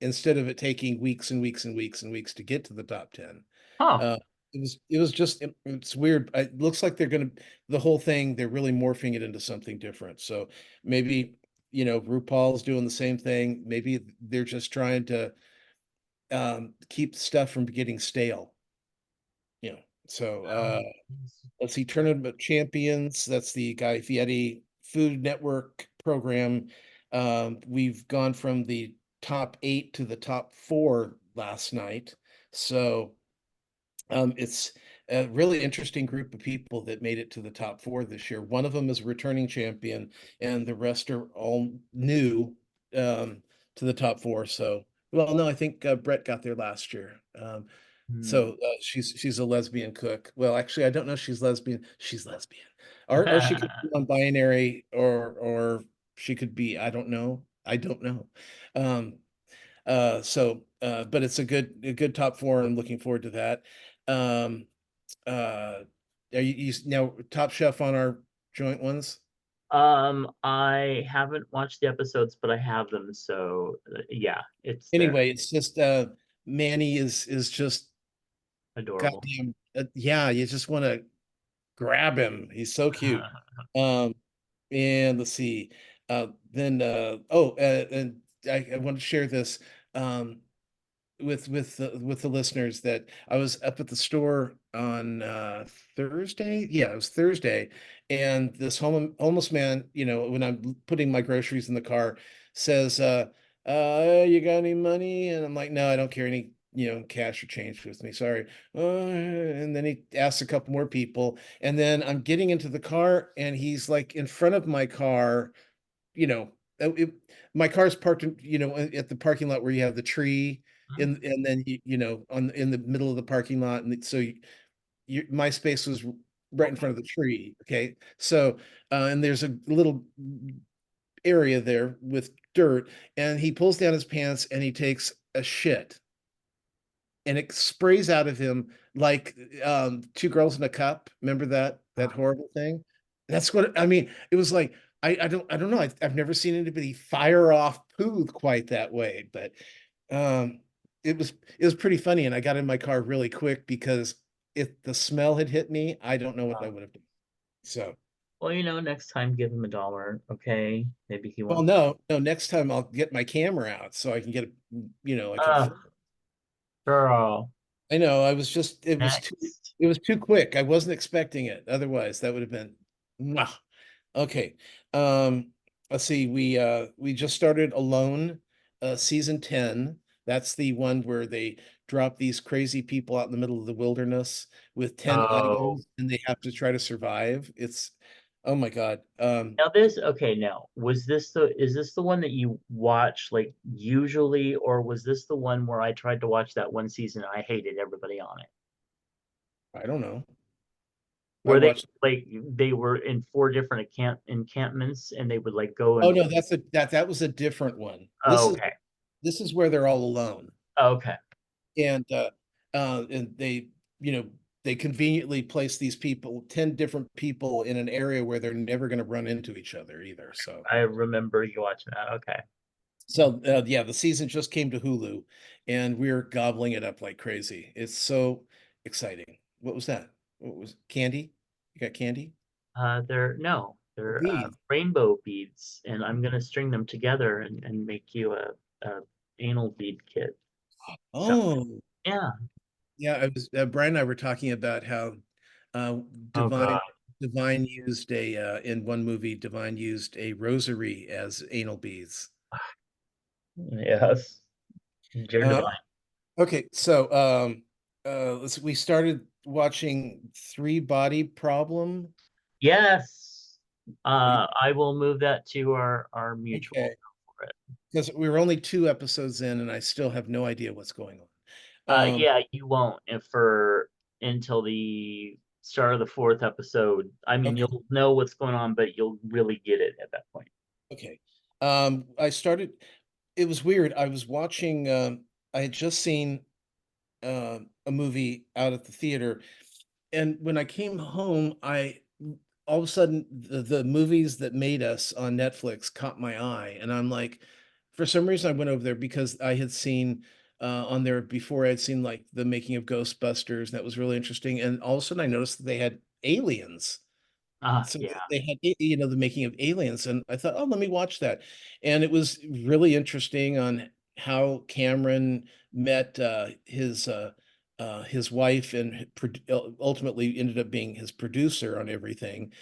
instead of it taking weeks and weeks and weeks and weeks to get to the top 10. Huh. Uh, it was just it's weird. It looks like the whole thing, they're really morphing it into something different. So maybe, RuPaul's doing the same thing. Maybe they're just trying to keep stuff from getting stale, you know. So Um, let's see, Tournament of Champions. That's the Guy Fieri Food Network program. We've gone from the top 8 to the top 4 last night. So it's a really interesting group of people that made it to the top 4 this year. One of them is a returning champion, and the rest are all new to the top 4. So, well, no, I think Brett got there last year. hmm. So she's a lesbian cook. Well, actually, I don't know if she's lesbian. She's lesbian, or she could be non-binary, or she could be. I don't know. I don't know. Um, but it's a good top 4. I'm looking forward to that. Um, are you now Top Chef on our joint ones? I haven't watched the episodes, but I have them, so yeah, it's there. Anyway, it's just Manny is just Adorable. goddamn yeah, you just want to grab him. He's so cute. Um, and let's see. Then and I want to share this. Um, with the listeners that I was up at the store on Thursday. Yeah, it was Thursday, and this homeless man, when I'm putting my groceries in the car, says, "You got any money?" And I'm like, "No, I don't carry any, cash or change with me. Sorry." And then he asks a couple more people, and then I'm getting into the car, and he's like in front of my car, you know, my car's parked, at the parking lot where you have the tree, and then in the middle of the parking lot, and so my space was right in front of the tree. Okay, so and there's a little area there with dirt, and he pulls down his pants and he takes a shit, and it sprays out of him like Two Girls in a Cup. Remember that horrible thing? That's what I mean. It was like I don't know. I've never seen anybody fire off poo quite that way, but um, it was pretty funny, and I got in my car really quick because if the smell had hit me, I don't know what I would have done. So, Well, next time give him $1, okay? Maybe he well, won't. no, no. Next time I'll get my camera out so I can get I can Uh, film. girl, I know. I was just next. it was too quick. I wasn't expecting it. Otherwise, that would have been mwah. Okay. Let's see, we just started Alone, season 10. That's the one where they drop these crazy people out in the middle of the wilderness with 10 Oh, items and they have to try to survive. It's, oh my God. now okay, now is this the one that you watch like usually, or was this the one where I tried to watch that one season and I hated everybody on it? I don't know. I Where they watched. like they were in four different encampments and they would like go Oh and no, that was a different one. oh, okay. This is where they're all alone. Okay. And and they, you know, they conveniently place these people, 10 different people in an area where they're never going to run into each other either. I remember you watching that. Okay. Yeah, the season just came to Hulu and we're gobbling it up like crazy. It's so exciting. What was that? What was candy? You got candy? They're no, The they're bees. rainbow beads, and I'm gonna string them together and make you a anal bead kit. So Oh, yeah. yeah. I was Brian and I were talking about how uh, Oh Divine God. Divine used a in one movie, Divine used a rosary as anal beads. Yes. Jared Uh, Divine. okay, so we started watching Three Body Problem. Yes. We I will move that to our mutual okay, for it. because we were only 2 episodes in, and I still have no idea what's going on. Yeah, you won't if for until the start of the fourth episode. I mean, Okay, you'll know what's going on, but you'll really get it at that point. okay. I started. It was weird. I was watching. I had just seen a movie out at the theater, and when I came home, I all of a sudden the movies that made us on Netflix caught my eye, and I'm like, for some reason I went over there because I had seen on there before. I had seen like the making of Ghostbusters, and that was really interesting. And all of a sudden I noticed that they had aliens. So Yeah. they had, the making of Aliens, and I thought, oh, let me watch that. And it was really interesting on how Cameron met his wife and ultimately ended up being his producer on everything.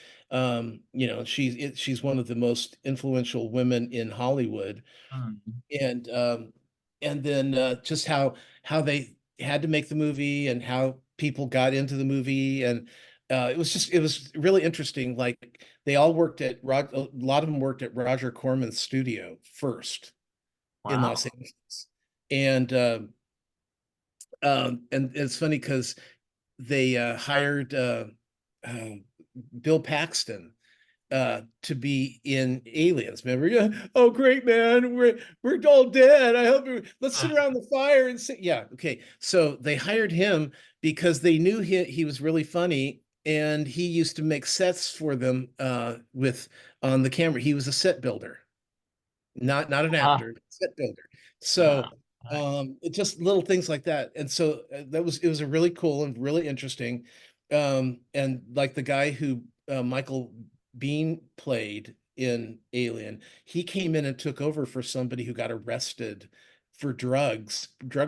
She's one of the most influential women in Hollywood, Mm. and then just how they had to make the movie and how people got into the movie, and it was really interesting. Like they all worked at a lot of them worked at Roger Corman's studio first in Wow. Los Angeles, and and it's funny because they hired uh, Bill Paxton to be in Aliens. Remember? Yeah. Oh, great, man. We're all dead. I hope let's sit around the fire and sit. Yeah. Okay. So they hired him because they knew he was really funny and he used to make sets for them with on the camera. He was a set builder, not an Ah, actor, set builder. uh, So it just little things like that. And so it was a really cool and really interesting. And like the guy who Michael Bean played in Alien, he came in and took over for somebody who got arrested for drug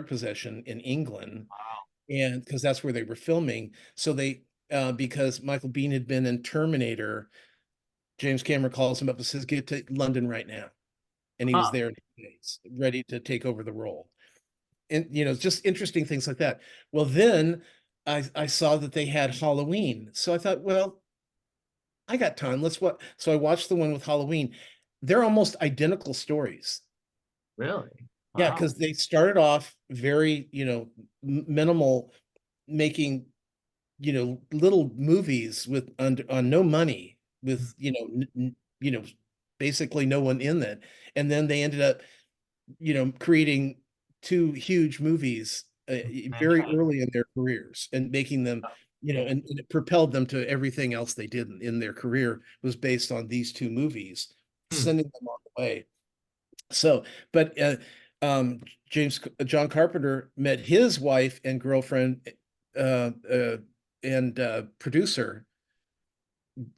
possession in England, and because that's where they were filming. So they because Michael Bean had been in Terminator, James Cameron calls him up and says, "Get to London right now." And he was huh. there in 2 days, ready to take over the role. And just interesting things like that. Well, then I saw that they had Halloween, so I thought, well, I got time. Let's what? So I watched the one with Halloween. They're almost identical stories. Really? Yeah, Wow. because they started off very, minimal, making, little movies with on no money, with basically no one in it, and then they ended up creating two huge movies very Franchise. early in their careers and making them, Okay. and it propelled them to everything else they did in their career was based on these two movies, Hmm. sending them on the way. So, but John Carpenter met his wife and girlfriend uh, uh, and producer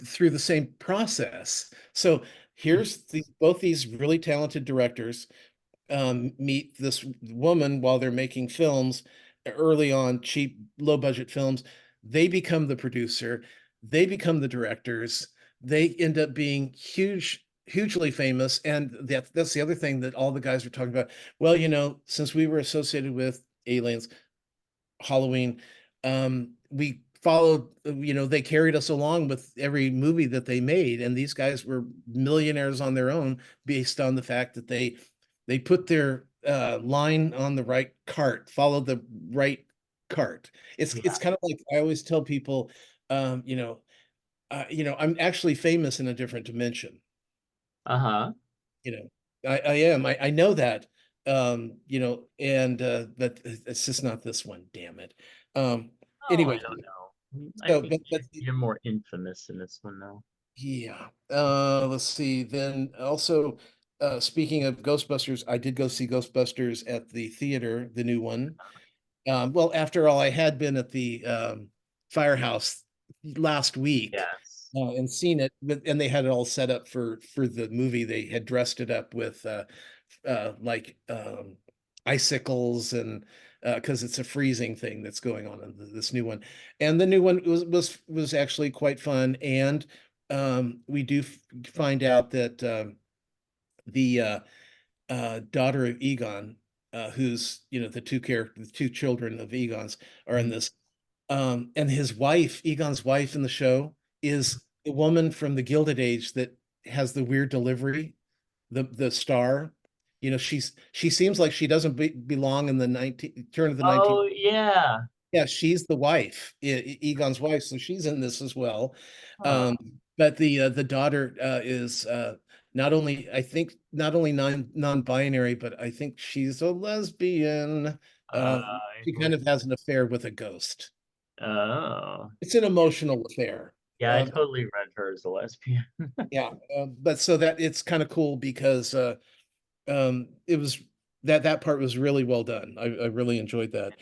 through the same process. So here's both these really talented directors meet this woman while they're making films early on, cheap, low budget films. They become the producer, they become the directors. they end up being hugely famous. And that's the other thing that all the guys are talking about. Well, since we were associated with aliens, Halloween, we followed, they carried us along with every movie that they made, and these guys were millionaires on their own based on the fact that they put their line on the right cart, followed the right cart. It's Yeah. it's kind of like I always tell people, I'm actually famous in a different dimension. Uh-huh. I am. I know that. And but it's just not this one, damn it. Um, Oh, I anyway, don't know. I so think but you're more infamous in this one, though. yeah. Let's see. Then also, speaking of Ghostbusters, I did go see Ghostbusters at the theater, the new one. Well, after all, I had been at the Firehouse last week Yes. and seen it, and they had it all set up for the movie. They had dressed it up with like icicles and because it's a freezing thing that's going on in this new one. And the new one was actually quite fun. And we do find out that the daughter of Egon, who's the two children of Egon's are in Mhm. this. And his wife, Egon's wife in the show, is the woman from the Gilded Age that has the weird delivery, the star. She seems like she doesn't belong in the 19 turn of the 19th. Oh, yeah. Yeah, she's the wife, Egon's wife, so she's in this as well. Huh. Um, but the daughter is not only, I think, not only non-binary, but I think she's a lesbian. Uh, I she kind hope. of has an affair with a ghost. Oh. It's an emotional affair. Yeah, I Uh, totally read her as a lesbian. yeah, but so that it's kind of cool because it was that part was really well done. I really enjoyed that.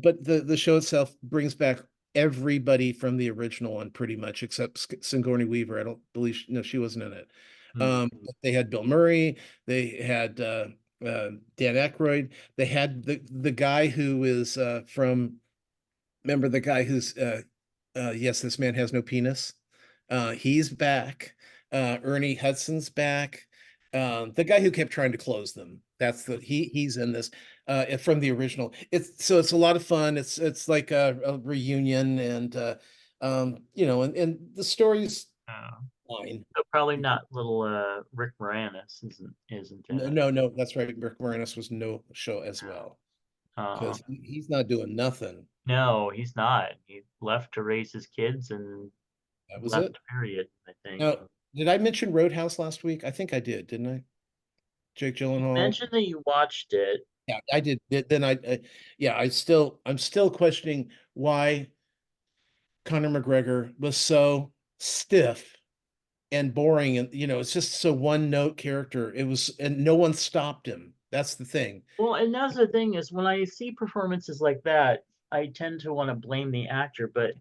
But the show itself brings back everybody from the original one pretty much, except Sigourney Weaver. I don't believe no, she wasn't in it. Hmm. But they had Bill Murray, they had Dan Aykroyd, they had the guy who is from remember the guy who's yes, this man has no penis. He's back. Ernie Hudson's back. The guy who kept trying to close them. That's he's in this from the original. It's a lot of fun. It's like a reunion and and the story's Oh. fine. So probably not little Rick Moranis isn't in No, it. no, no, that's right. Rick Moranis was no show as well Oh. because he's not doing nothing. No, he's not. He left to raise his kids and That was it. left, period, I think. Now, did I mention Roadhouse last week? I think I did, didn't I? Jake You Gyllenhaal. mentioned that you watched it. Yeah, I did. Then yeah, I'm still questioning why Conor McGregor was so stiff and boring, and it's just so one note character. It was, and no one stopped him. That's the thing. Well, and that's the thing is when I see performances like that, I tend to want to blame the actor, but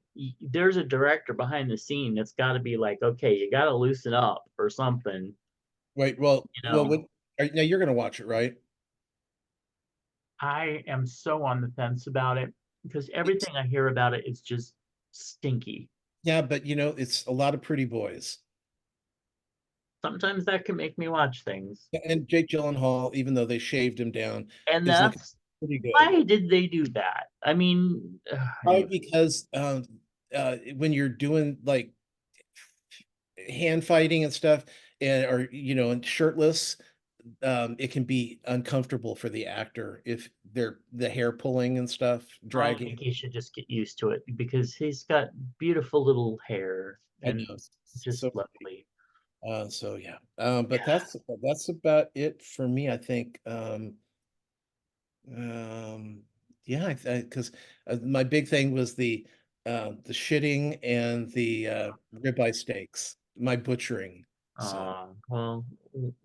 there's a director behind the scene that's got to be like, okay, you got to loosen up or something, Wait, well, you know. now you're gonna watch it, right? I am so on the fence about it because It's, everything I hear about it is just stinky. yeah, but it's a lot of pretty boys. Sometimes that can make me watch things. And Jake Gyllenhaal, even though they shaved him down, And is looking that's pretty good. why did they do that? I mean, Probably anyway. because when you're doing like hand fighting and stuff, and shirtless, it can be uncomfortable for the actor if they're the hair pulling and stuff, I dragging. think he should just get used to it because he's got beautiful little hair I and know, it's just so funny. lovely. So yeah. But that's about it for me, I think. Um, yeah, because my big thing was the shitting and the ribeye steaks, my butchering. So Well,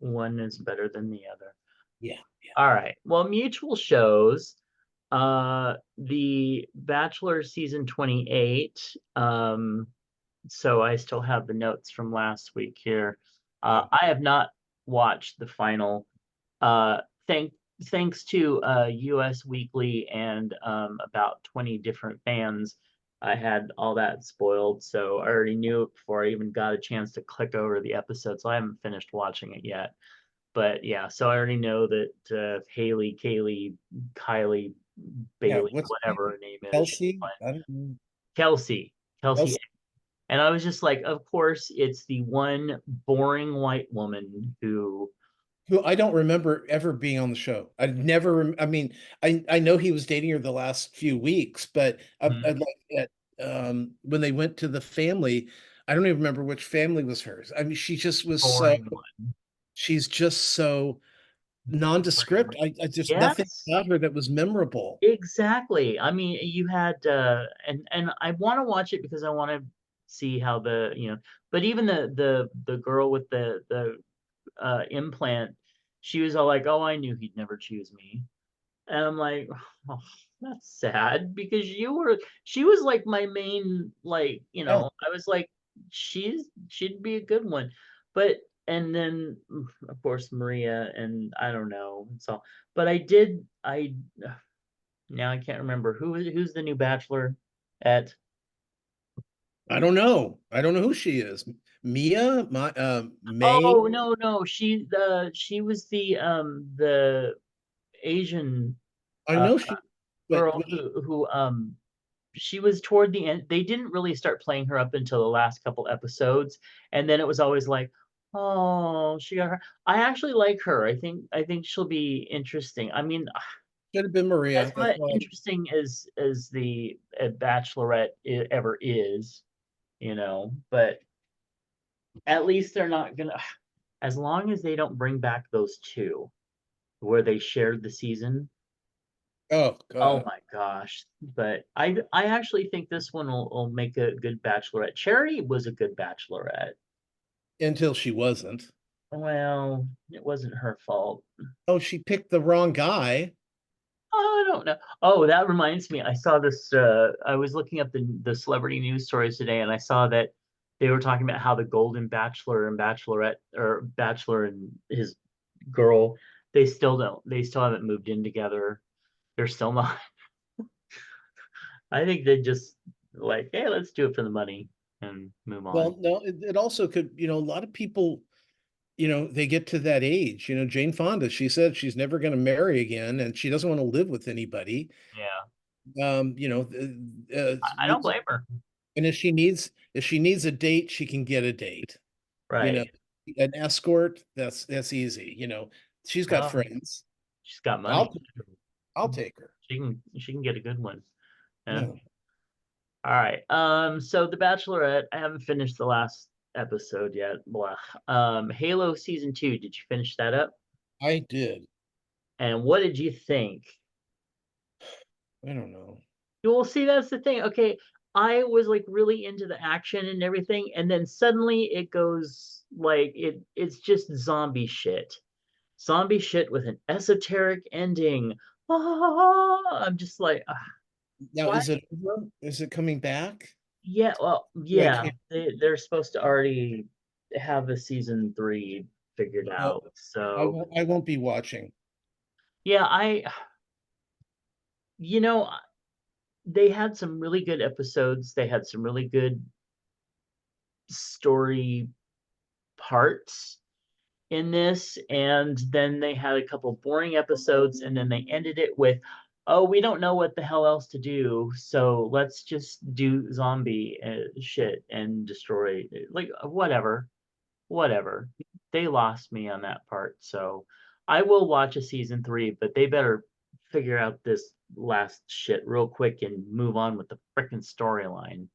one is better than the other. yeah, All right. Well, mutual shows. The Bachelor season 28. So I still have the notes from last week here. yeah. I have not watched the final. Uh, thanks to US Weekly and about 20 different fans. I had all that spoiled, so I already knew it before I even got a chance to click over the episode. So I haven't finished watching it yet. But yeah, so I already know that Haley, Kaylee, Kylie, Yeah, Bailey, what's her whatever name? her name is, she's Kelsey? fine. I don't know. Kelsey, Kelsey. Kelsey. And I was just like, of course, it's the one boring white woman who, Who I don't remember ever being on the show. I never. I mean, I know he was dating her the last few weeks, but I'd like at when they went to the family, I don't even remember which family was hers. I mean, she just was so. boring one. She's just so nondescript. I just nothing Yes, about her that was memorable. exactly. I mean, you had and I want to watch it because I want to see how but even the girl with the implant, she was all like, "Oh, I knew he'd never choose me." And I'm like, oh, that's sad because she was like my main, like, Yeah, I was like, she'd be a good one. But, and then of course Maria, and I don't know. So, but now I can't remember who's the new bachelor at, I don't know. I don't know who she is. Mia, my May. oh, no, she was the Asian I uh know she, but girl who she was toward the end. They didn't really start playing her up until the last couple episodes, and then it was always like, oh, she got her. I actually like her. I think she'll be interesting. I mean, should have been as Maria. That's much why. interesting as the Bachelorette ever is, but at least they're not gonna. As long as they don't bring back those two where they shared the season. Oh Oh God, my gosh. But I actually think this one will make a good bachelorette. Charity was a good bachelorette. until she wasn't. Well, it wasn't her fault. Oh, she picked the wrong guy. Oh, I don't know. Oh, that reminds me. I saw this I was looking up the celebrity news stories today, and I saw that they were talking about how the Golden Bachelor and Bachelorette, or Bachelor and his girl, they still haven't moved in together. They're still not. I think they just like, hey, let's do it for the money and move on. Well, no, it also could, a lot of people, they get to that age. Jane Fonda, she said she's never going to marry again and she doesn't want to live with anybody. Yeah, Um, you know, I don't blame her. and if she needs a date, she can get a date. You know, Right. an escort, that's easy. She's got Well, friends. she's got I'll money. I'll take her. She can get a good one. Yeah. Yeah, All right. So The Bachelorette, I haven't finished the last episode yet. Blah. Halo season 2, did you finish that up? I did. And what did you think? I don't know. You'll see, that's the thing. Okay, I was like really into the action and everything, and then suddenly it goes like it's just zombie shit. Zombie shit with an esoteric ending. Ah, I'm just like, Now, why? is it over? Is it coming back? Yeah, well, I yeah, can't. they're supposed to already have a season 3 figured No, out. I So, won't. I won't be watching. yeah, you know, they had some really good episodes. They had some really good story parts in this, and then they had a couple boring episodes, and then they ended it with, oh, we don't know what the hell else to do, so let's just do zombie shit and destroy, like, whatever. They lost me on that part, so I will watch a season 3, but they better figure out this last shit real quick and move on with the freaking storyline.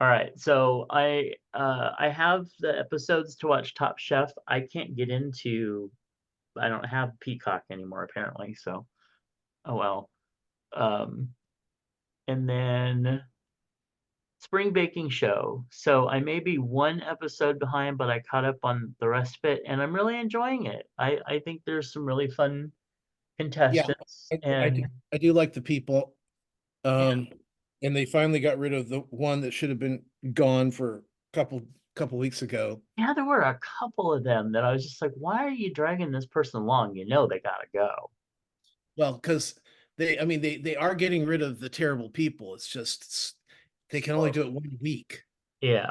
All right, so I have the episodes to watch Top Chef. I can't get into, I don't have Peacock anymore apparently, so oh well. Um, and then Spring Baking Show. So I may be one episode behind, but I caught up on the rest of it, and I'm really enjoying it. I think there's some really fun Yeah, contestants, I do. and I do like the people. yeah, Um, and they finally got rid of the one that should have been gone for a couple weeks ago. yeah, there were a couple of them that I was just like, why are you dragging this person along? You know they gotta go. Well, because I mean, they are getting rid of the terrible people. It's just they can only do it 1 week. Yeah,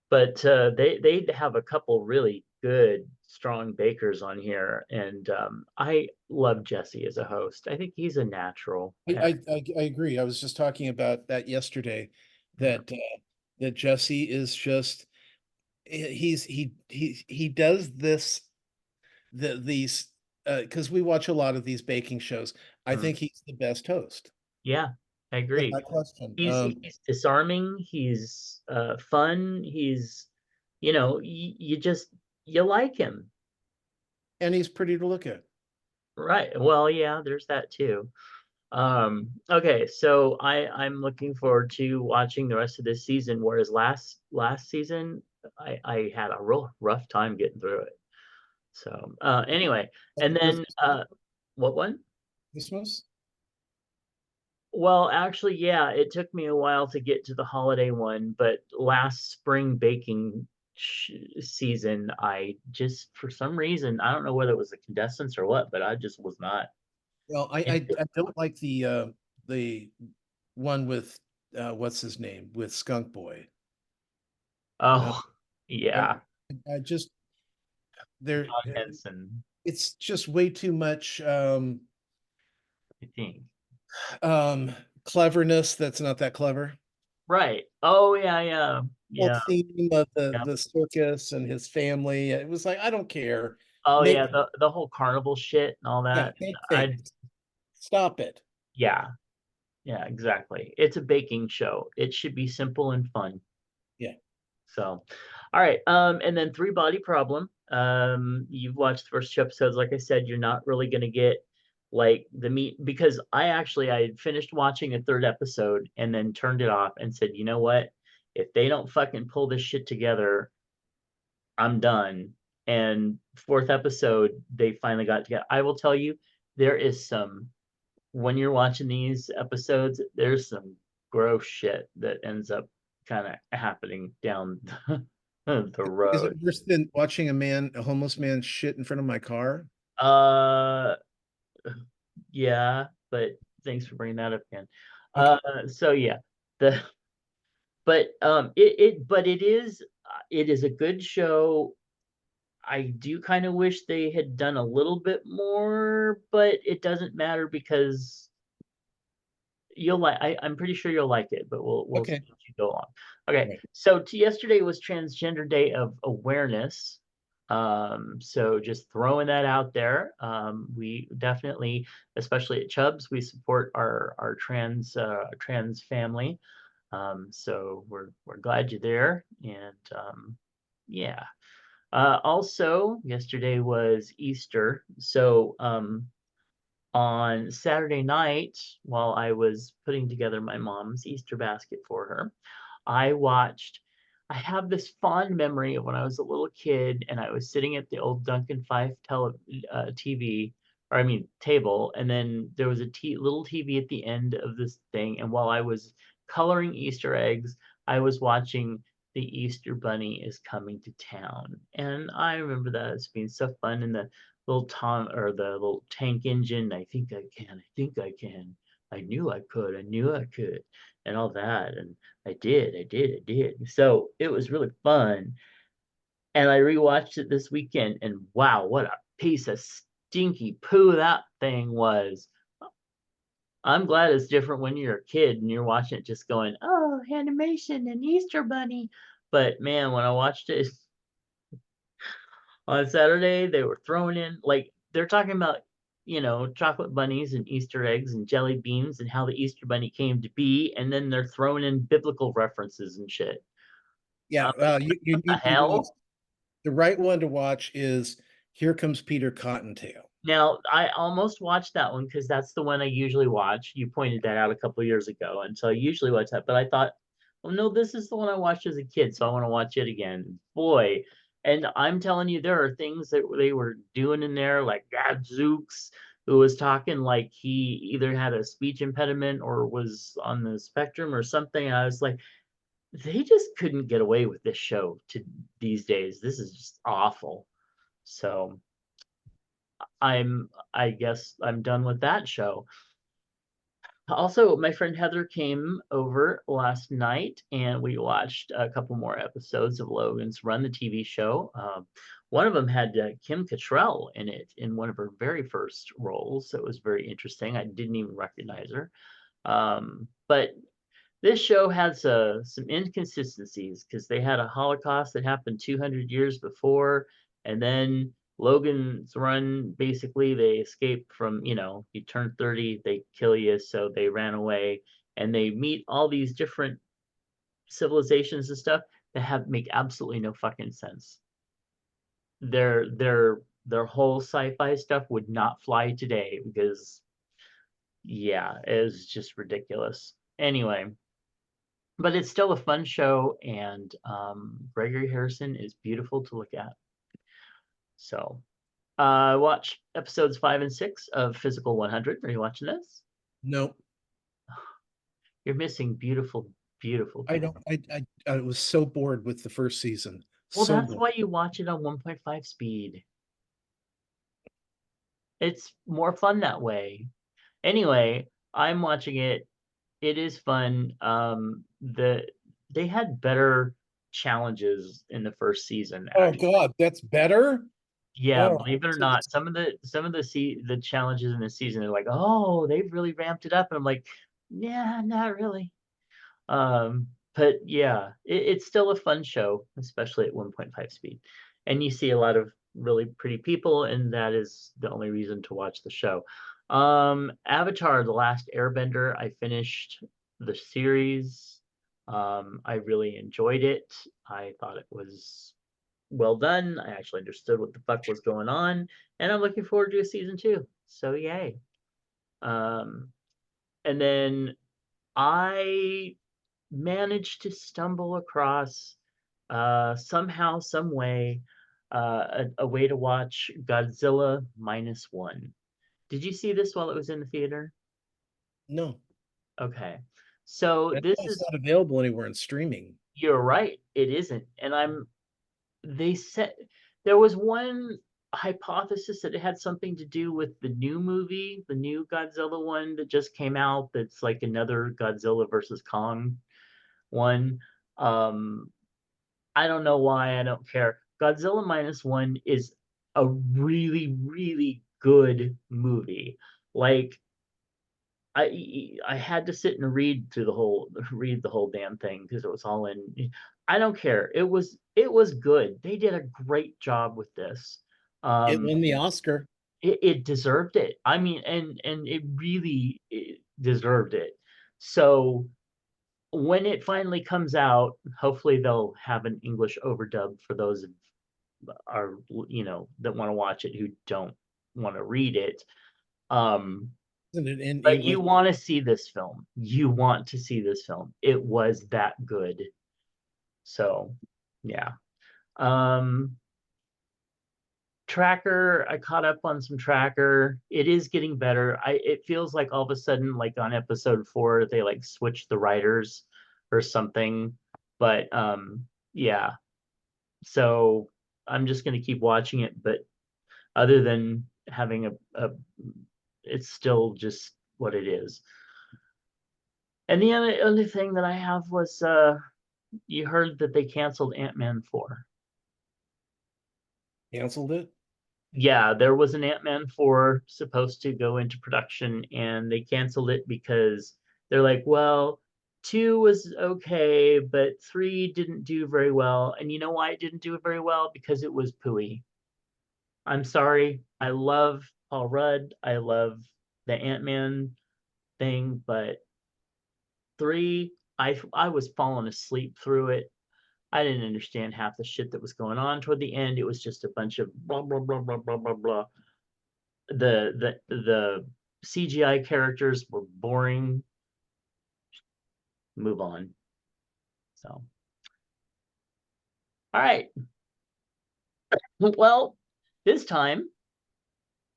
but they have a couple really good, strong bakers on here, and I love Jesse as a host. I think he's a natural. I agree. I was just talking about that yesterday, that that Jesse is just he does this these because we watch a lot of these baking shows. I think he's the best host Yeah, I agree. without question. He's disarming. He's fun. He's, you just you like him, And he's pretty to look at. right? Well, yeah, there's that too. Okay, so I'm looking forward to watching the rest of this season. Whereas last season, I had a real rough time getting through it. So anyway, Like and the then Christmas what one? Christmas? Well, actually, yeah, it took me a while to get to the holiday one, but last spring baking season, I just, for some reason, I don't know whether it was the contestants or what, but I just was not. Well, I don't like the one with what's his name with Skunk Boy. Uh, Oh, I yeah, I just there John Henson, it's just way too much I think. um cleverness that's not that clever. Right. Oh, yeah, yeah, Whole yeah, theme of yeah. the circus and his family. It was like, I don't care. Oh, Make yeah, the whole carnival shit and all yeah, that. make I, things. Stop it. yeah, yeah, exactly. It's a baking show. It should be simple and fun. Yeah. So, all right. And then Three Body Problem. You've watched the first two episodes. Like I said, you're not really gonna get like the meat because I had finished watching a third episode and then turned it off and said, you know what? If they don't fucking pull this shit together, I'm done. And fourth episode, they finally got together. I will tell you, there is some when you're watching these episodes, there's some gross shit that ends up kind of happening down the Is it road. worse than watching a homeless man shit in front of my car? Uh, yeah, but thanks for bringing that up again. Okay. So yeah, the but it is a good show. I do kind of wish they had done a little bit more, but it doesn't matter because you'll like I'm pretty sure you'll like it, but we'll see Okay. as you go on. Okay, Right. so yesterday was Transgender Day of Awareness. So just throwing that out there. We definitely, especially at Chubs, we support our trans family. So we're glad you're there. And yeah. Also, yesterday was Easter. So on Saturday night, while I was putting together my mom's Easter basket for her, I watched. I have this fond memory of when I was a little kid and I was sitting at the old Duncan Fife TV, or I mean table, and then there was a little TV at the end of this thing. And while I was coloring Easter eggs, I was watching The Easter Bunny is Coming to Town, and I remember that as being so fun. And the little Tom or the little tank engine. I think I can. I think I can. I knew I could. I knew I could, and all that. And I did. I did. I did. So it was really fun. And I rewatched it this weekend, and wow, what a piece of stinky poo that thing was. I'm glad it's different when you're a kid and you're watching it just going, oh, animation and Easter Bunny. But man, when I watched it, on Saturday, they were throwing in like they're talking about, chocolate bunnies and Easter eggs and jelly beans and how the Easter bunny came to be, and then they're throwing in biblical references and shit. Yeah. What the You hell? the right one to watch is Here Comes Peter Cottontail. Now, I almost watched that one because that's the one I usually watch. You pointed that out a couple of years ago, and so I usually watch that. But I thought, well, no, this is the one I watched as a kid, so I want to watch it again. Boy, and I'm telling you, there are things that they were doing in there, like Gadzooks, who was talking like he either had a speech impediment or was on the spectrum or something. I was like, they just couldn't get away with this show to these days. This is just awful. So I guess I'm done with that show. Also, my friend Heather came over last night and we watched a couple more episodes of Logan's Run, the TV show. One of them had Kim Cattrall in it in one of her very first roles. So it was very interesting. I didn't even recognize her. But this show has some inconsistencies because they had a Holocaust that happened 200 years before, and then Logan's Run, basically, they escape from, you turn 30, they kill you, so they ran away, and they meet all these different civilizations and stuff that make absolutely no fucking sense. Their whole sci-fi stuff would not fly today because, yeah, it was just ridiculous. Anyway, but it's still a fun show, and Gregory Harrison is beautiful to look at. So, watch episodes 5 and 6 of Physical 100. Are you watching this? Nope. You're missing beautiful, beautiful. I don't. I was so bored with the first season. Well, So that's bored. why you watch it on 1.5 speed. It's more fun that way. Anyway, I'm watching it. It is fun. They had better challenges in the first season. Oh Actually. God, that's better. Yeah, Oh, believe it or not, some of the challenges in the season are like, oh, they've really ramped it up, and I'm like, yeah, not really. But yeah, it's still a fun show, especially at 1.5 speed, and you see a lot of really pretty people, and that is the only reason to watch the show. Avatar: The Last Airbender, I finished the series. I really enjoyed it. I thought it was well done. I actually understood what the fuck was going on, and I'm looking forward to a season 2. So yay. Um, and then I managed to stumble across somehow, some way, a way to watch Godzilla minus one. Did you see this while it was in the theater? no, Okay. So that's this why it's is, not available anywhere in streaming. you're right, it isn't. And they said there was one hypothesis that it had something to do with the new movie, the new Godzilla one that just came out, that's like another Godzilla versus Kong one. Um, I don't know why, I don't care. Godzilla minus one is a really, really good movie. Like I had to sit and read the whole damn thing because it was all in. I don't care. It was good. They did a great job with this. It Um, won the Oscar. it deserved it. I mean, and it deserved it. So when it finally comes out, hopefully they'll have an English overdub for those of are that want to watch it who don't want to read it. Um, Isn't it in but you English? want to see this film. You want to see this film. It was that good. So, yeah. Um, Tracker, I caught up on some Tracker. It is getting better. It feels like all of a sudden, like on episode 4, they like switched the writers or something. But yeah. So I'm just gonna keep watching it. But other than having a it's still just what it is. And the other thing that I have was you heard that they canceled Ant-Man 4. Canceled it. Yeah, there was an Ant-Man 4 supposed to go into production and they canceled it because they're like, well, 2 was okay, but 3 didn't do very well. And you know why it didn't do very well? Because it was pooey. I'm sorry. I love Paul Rudd. I love the Ant-Man thing, but 3, I was falling asleep through it. I didn't understand half the shit that was going on toward the end. It was just a bunch of blah blah blah blah blah blah blah. The CGI characters were boring. Move on. So, all right. Well, this time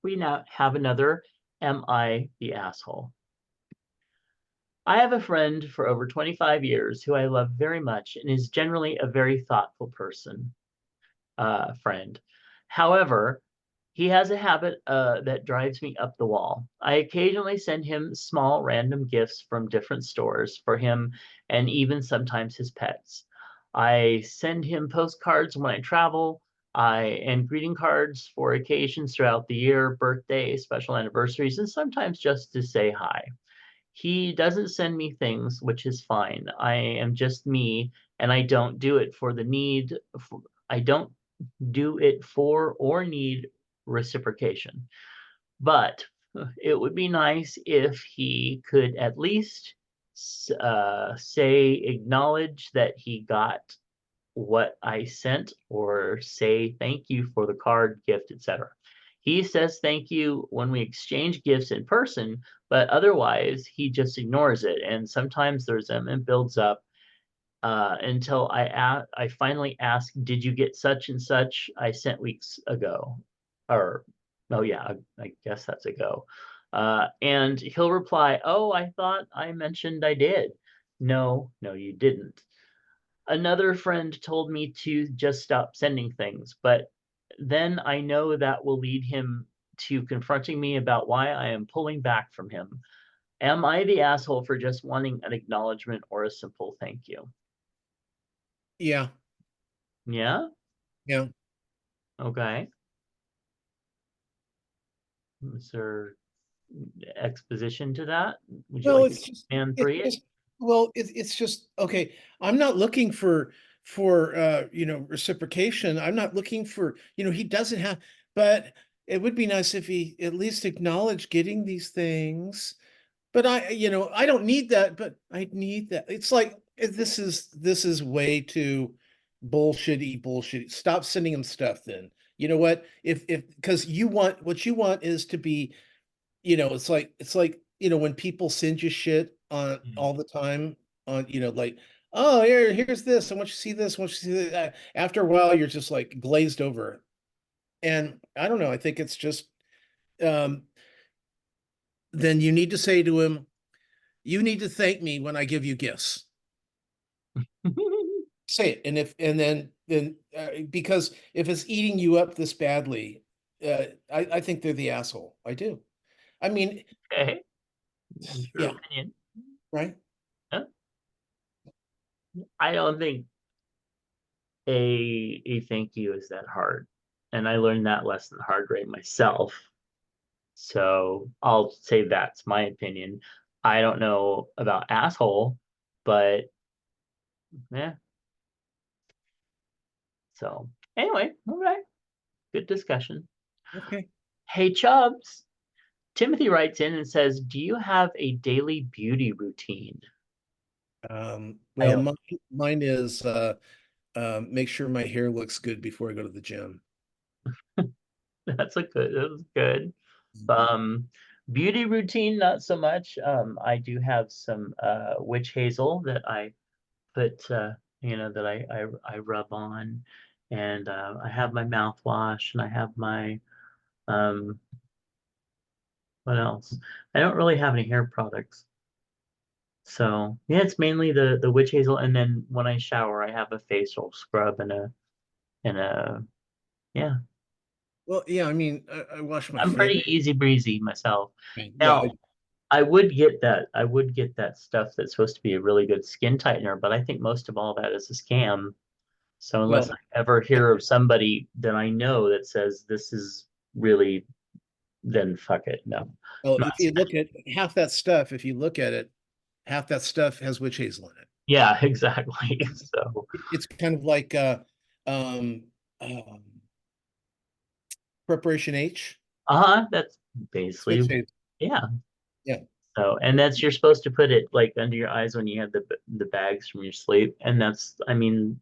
we now have another Am I the Asshole? I have a friend for over 25 years who I love very much and is generally a very thoughtful person, friend. However, He has a habit that drives me up the wall. I occasionally send him small random gifts from different stores for him and even sometimes his pets. I send him postcards when I travel, and greeting cards for occasions throughout the year, birthdays, special anniversaries, and sometimes just to say hi. He doesn't send me things, which is fine. I am just me, and I don't do it for the need. I don't do it for or need reciprocation. But it would be nice if he could at least say, acknowledge that he got what I sent, or say thank you for the card, gift, etc. He says thank you when we exchange gifts in person, but otherwise he just ignores it. And sometimes the resentment builds up until I finally ask, "Did you get such and such I sent weeks ago?" Or, oh yeah, I guess that's ago. And he'll reply, "Oh, I thought I mentioned I did." No, no, you didn't. Another friend told me to just stop sending things, but then I know that will lead him to confronting me about why I am pulling back from him. Am I the asshole for just wanting an acknowledgement or a simple thank you? Yeah. Yeah? Yeah. Okay. Is there exposition to that? Would you Well, like to it's just, man it's three it? just, well, it's just, okay. I'm not looking for, reciprocation. I'm not looking for, he doesn't have, but it would be nice if he at least acknowledged getting these things. But I don't need that, but I need that. It's like, this is way too bullshit. Stop sending him stuff then. You know what? If because what you want is to be, it's like when people send you shit on Mhm. all the time on, like, oh, here's this, I want you to see this, I want you to see that. After a while, you're just like glazed over. And I don't know, I think it's just, um, then you need to say to him, you need to thank me when I give you gifts. Say it. And then because if it's eating you up this badly, I think they're the asshole. I do. I mean, Okay, it's your yeah, opinion. right. Huh? I don't think a thank you is that hard. And I learned that lesson the hard way myself. So I'll say that's my opinion. I don't know about asshole, but yeah. So anyway, all right. Good discussion. Okay. Hey Chubbs, Timothy writes in and says, "Do you have a daily beauty routine?" I Well, don't. mine is make sure my hair looks good before I go to the gym. That's good. Um, Beauty routine, not so much. I do have some witch hazel that I put, that I rub on, and I have my mouthwash, and I have my um, what else? I don't really have any hair products. So yeah, it's mainly the witch hazel, and then when I shower, I have a facial scrub and a yeah. Well, yeah, I mean, I wash my I'm face. pretty easy breezy myself. Yeah, Now, I would get that. I would get that stuff that's supposed to be a really good skin tightener, but I think most of all that is a scam. So unless well, I ever hear of somebody that I know that says this is really, then fuck it. No, well, not. if you look at half that stuff, if you look at it, half that stuff has witch hazel in it. Yeah, exactly. So, It's kind of like um, um, preparation H, that's it's witch basically, hazel. yeah. Yeah. So, and that's you're supposed to put it like under your eyes when you have the bags from your sleep, and that's, I mean,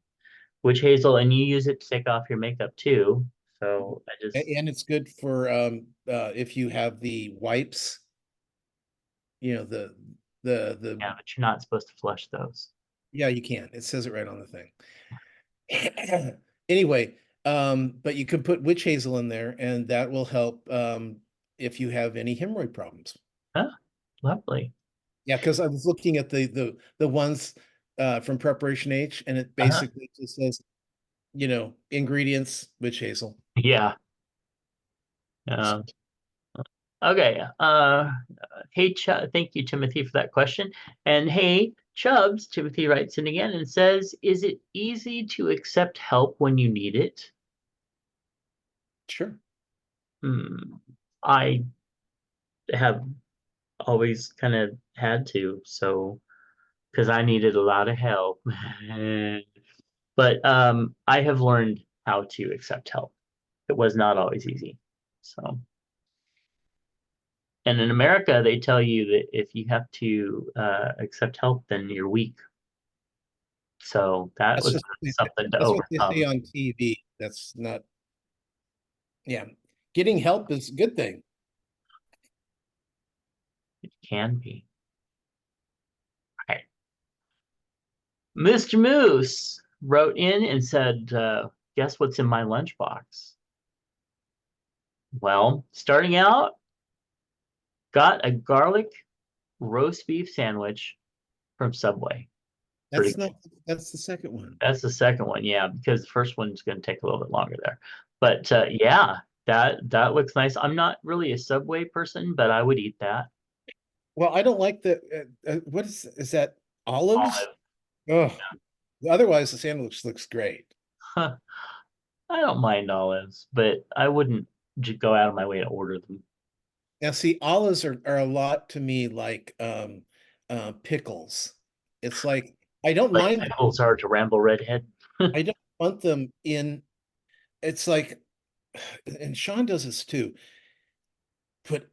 witch hazel, and you use it to take off your makeup too. So I just, And it's good for if you have the wipes, the yeah, but you're not supposed to flush those. yeah, you can. It says it right on the thing. Anyway, but you can put witch hazel in there, and that will help if you have any hemorrhoid problems. Huh, lovely. Yeah, because I was looking at the ones from Preparation H, and it Uh-huh. basically just says, ingredients, witch hazel. Yeah. Yeah. Okay. Hey, thank you, Timothy, for that question. And hey, Chubbs, Timothy writes in again and says, "Is it easy to accept help when you need it?" Sure. I have always kind of had to, so because I needed a lot of help. But I have learned how to accept help. It was not always easy. So, and in America, they tell you that if you have to accept help, then you're weak. So that That's was just something to that's what they say overcome. on TV. That's not, yeah. Getting help is a good thing. It can be. Okay. Mr. Moose wrote in and said, guess what's in my lunchbox? Well, starting out, got a garlic roast beef sandwich from Subway. Pretty That's not, cool. that's the second one. That's the second one, yeah, because the first one's going to take a little bit longer there. But yeah, that looks nice. I'm not really a Subway person, but I would eat that. Well, I don't like the, what is that, olives? Olive. Oh, otherwise the sandwich looks great. Huh. I don't mind olives, but I wouldn't go out of my way to order them. Now, see, olives are a lot to me like pickles. It's like I don't Like mind, pickles are to Ramble Redhead. I don't want them in, it's like, and Sean does this too, put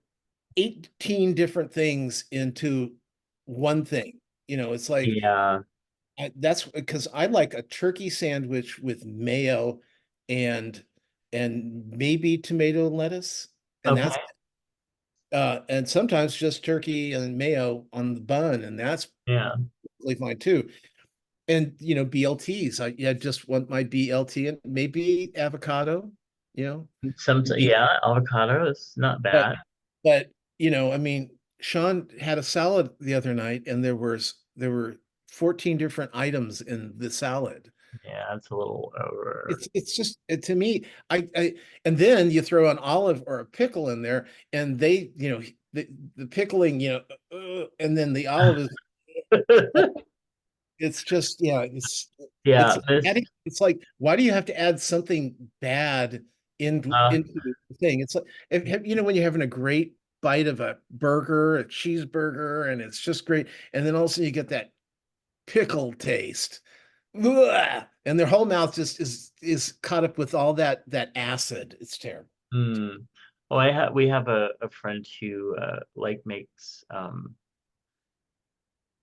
18 different things into one thing. It's like Yeah. that's because I like a turkey sandwich with mayo and maybe tomato and lettuce, and that's Okay. and sometimes just turkey and mayo on the bun, and that's Yeah. really fine too. And BLTs, I just want my BLT and maybe avocado, you know, Yeah, avocado is not but bad. but I mean, Sean had a salad the other night, and there were 14 different items in the salad. Yeah, it's a little over. It's just to me, I and then you throw an olive or a pickle in there, and the pickling, and then the olive is, it's just, yeah, Yeah, it's this it's like, why do you have to add something bad uh into the thing? It's like, when you're having a great bite of a burger, a cheeseburger, and it's just great, and then also you get that pickle taste. Ugh! And their whole mouth just is caught up with all that acid. It's terrible. hmm. Oh, we have a friend who like makes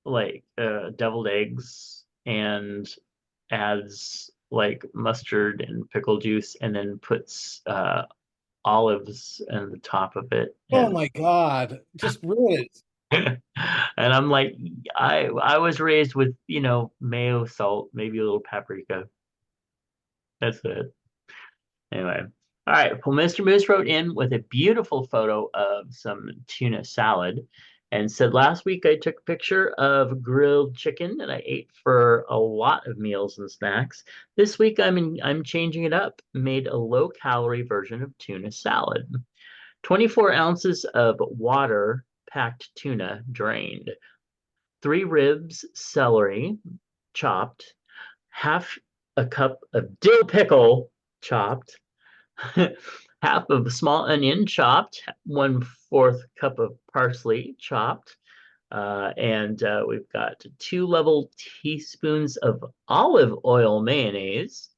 like deviled eggs and adds like mustard and pickle juice and then puts olives in the top of it Oh and my God, just ruin it. and I'm like I was raised with mayo, salt, maybe a little paprika. That's it. Anyway. All right. Well, Mr. Moose wrote in with a beautiful photo of some tuna salad and said, last week I took a picture of grilled chicken that I ate for a lot of meals and snacks. This week I'm changing it up. Made a low-calorie version of tuna salad. 24 ounces of water packed tuna drained. 3 ribs celery chopped. Half a cup of dill pickle chopped. Half of a small onion chopped, 1/4 cup of parsley chopped, and we've got 2 level teaspoons of olive oil mayonnaise,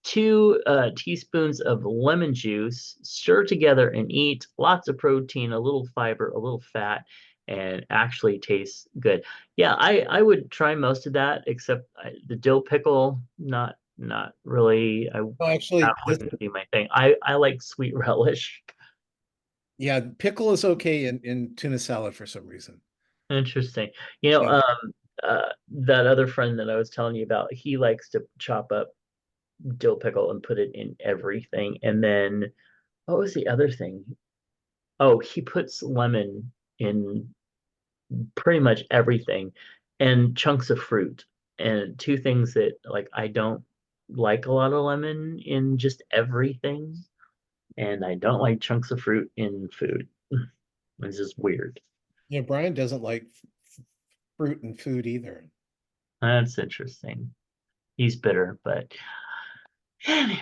2 teaspoons of lemon juice. Stir together and eat. Lots of protein, a little fiber, a little fat, and actually tastes good. Yeah, I would try most of that except the dill pickle. Not really. Oh, That actually, wouldn't be my thing. I like sweet relish. yeah, pickle is okay in tuna salad for some reason. Interesting. So, That other friend that I was telling you about, he likes to chop up dill pickle and put it in everything. And then what was the other thing? Oh, he puts lemon in pretty much everything and chunks of fruit. And two things that like I don't like a lot of lemon in just everything. and I don't like chunks of fruit in food. It's just weird. Yeah, Brian doesn't like fruit and food either. That's interesting. He's bitter, but anyway.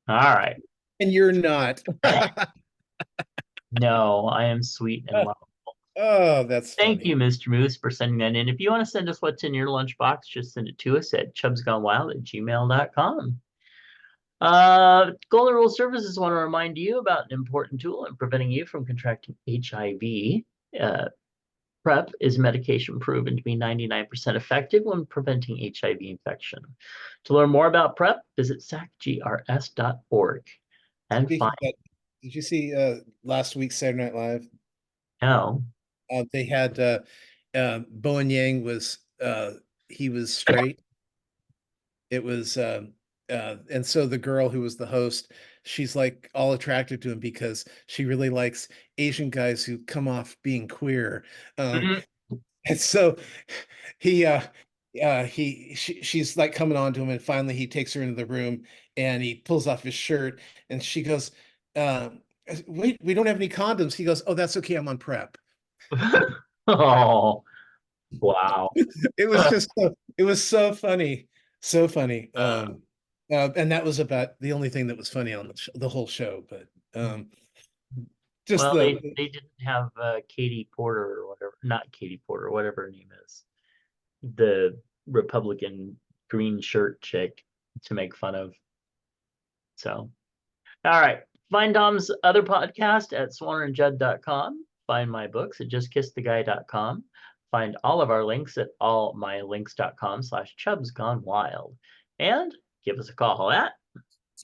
All right. And you're not. No, I am sweet and lovable. Oh, that's Thank funny. you, Mr. Moose, for sending that in. If you want to send us what's in your lunchbox, just send it to us at chubsgonewild@gmail.com. Golden Rule Services want to remind you about an important tool in preventing you from contracting HIV. PrEP is medication proven to be 99% effective when preventing HIV infection. To learn more about PrEP, visit sacgrs.org and Speaking find of that, did you see last week's Saturday Night Live? out. They had Bowen Yang was he was straight. It was and so the girl who was the host, she's like all attracted to him because she really likes Asian guys who come off being queer. Mhm. And so he she's like coming on to him, and finally he takes her into the room and he pulls off his shirt and she goes, wait, we don't have any condoms. He goes, oh, that's okay, I'm on PrEP. Oh, wow. It was just it was so funny. So funny. And that was about the only thing that was funny on the whole show, but just Well, the they didn't have Katie Porter or whatever, not Katie Porter, whatever her name is, the Republican green shirt chick to make fun of. So, all right. Find Tom's other podcast at swannerandjudd.com. Find my books at justkisstheguy.com. Find all of our links at allmylinks.com/chubsgonewild. And give us a call at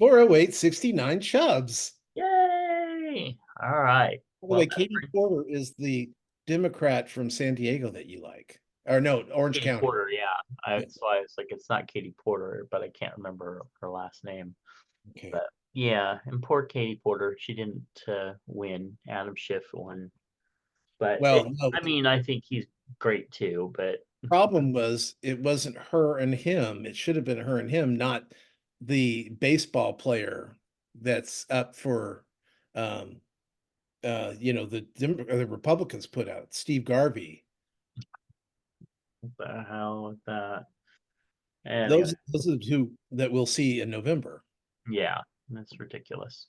408-69 Chubs. yay. All right. By the way, Katie Porter is the Democrat from San Diego that you like. Or no, Orange Katie County. Porter, yeah. So I was like, it's not Katie Porter, but I can't remember her last name. Okay. But yeah, and poor Katie Porter, she didn't win. Adam Schiff won. But Well, no, I mean, I think he's great too. But the problem was it wasn't her and him. It should have been her and him, not the baseball player that's up for the Republicans put out, Steve Garvey. what the hell with that? Anyway, Those are the two that we'll see in November. yeah, that's ridiculous.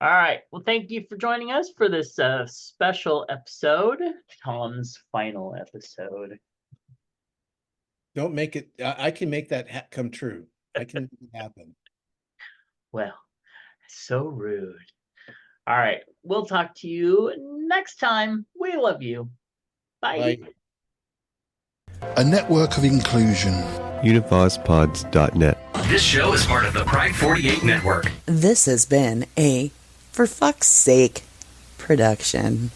All right. Well, thank you for joining us for this special episode, Tom's final episode. Don't make it. I can make that come true. I can make it happen. Well, so rude. All right. We'll talk to you next time. We love you. Bye. Bye. A network of inclusion. UnivazPods.net. This show is part of the Pride 48 network. This has been a For Fuck's Sake production.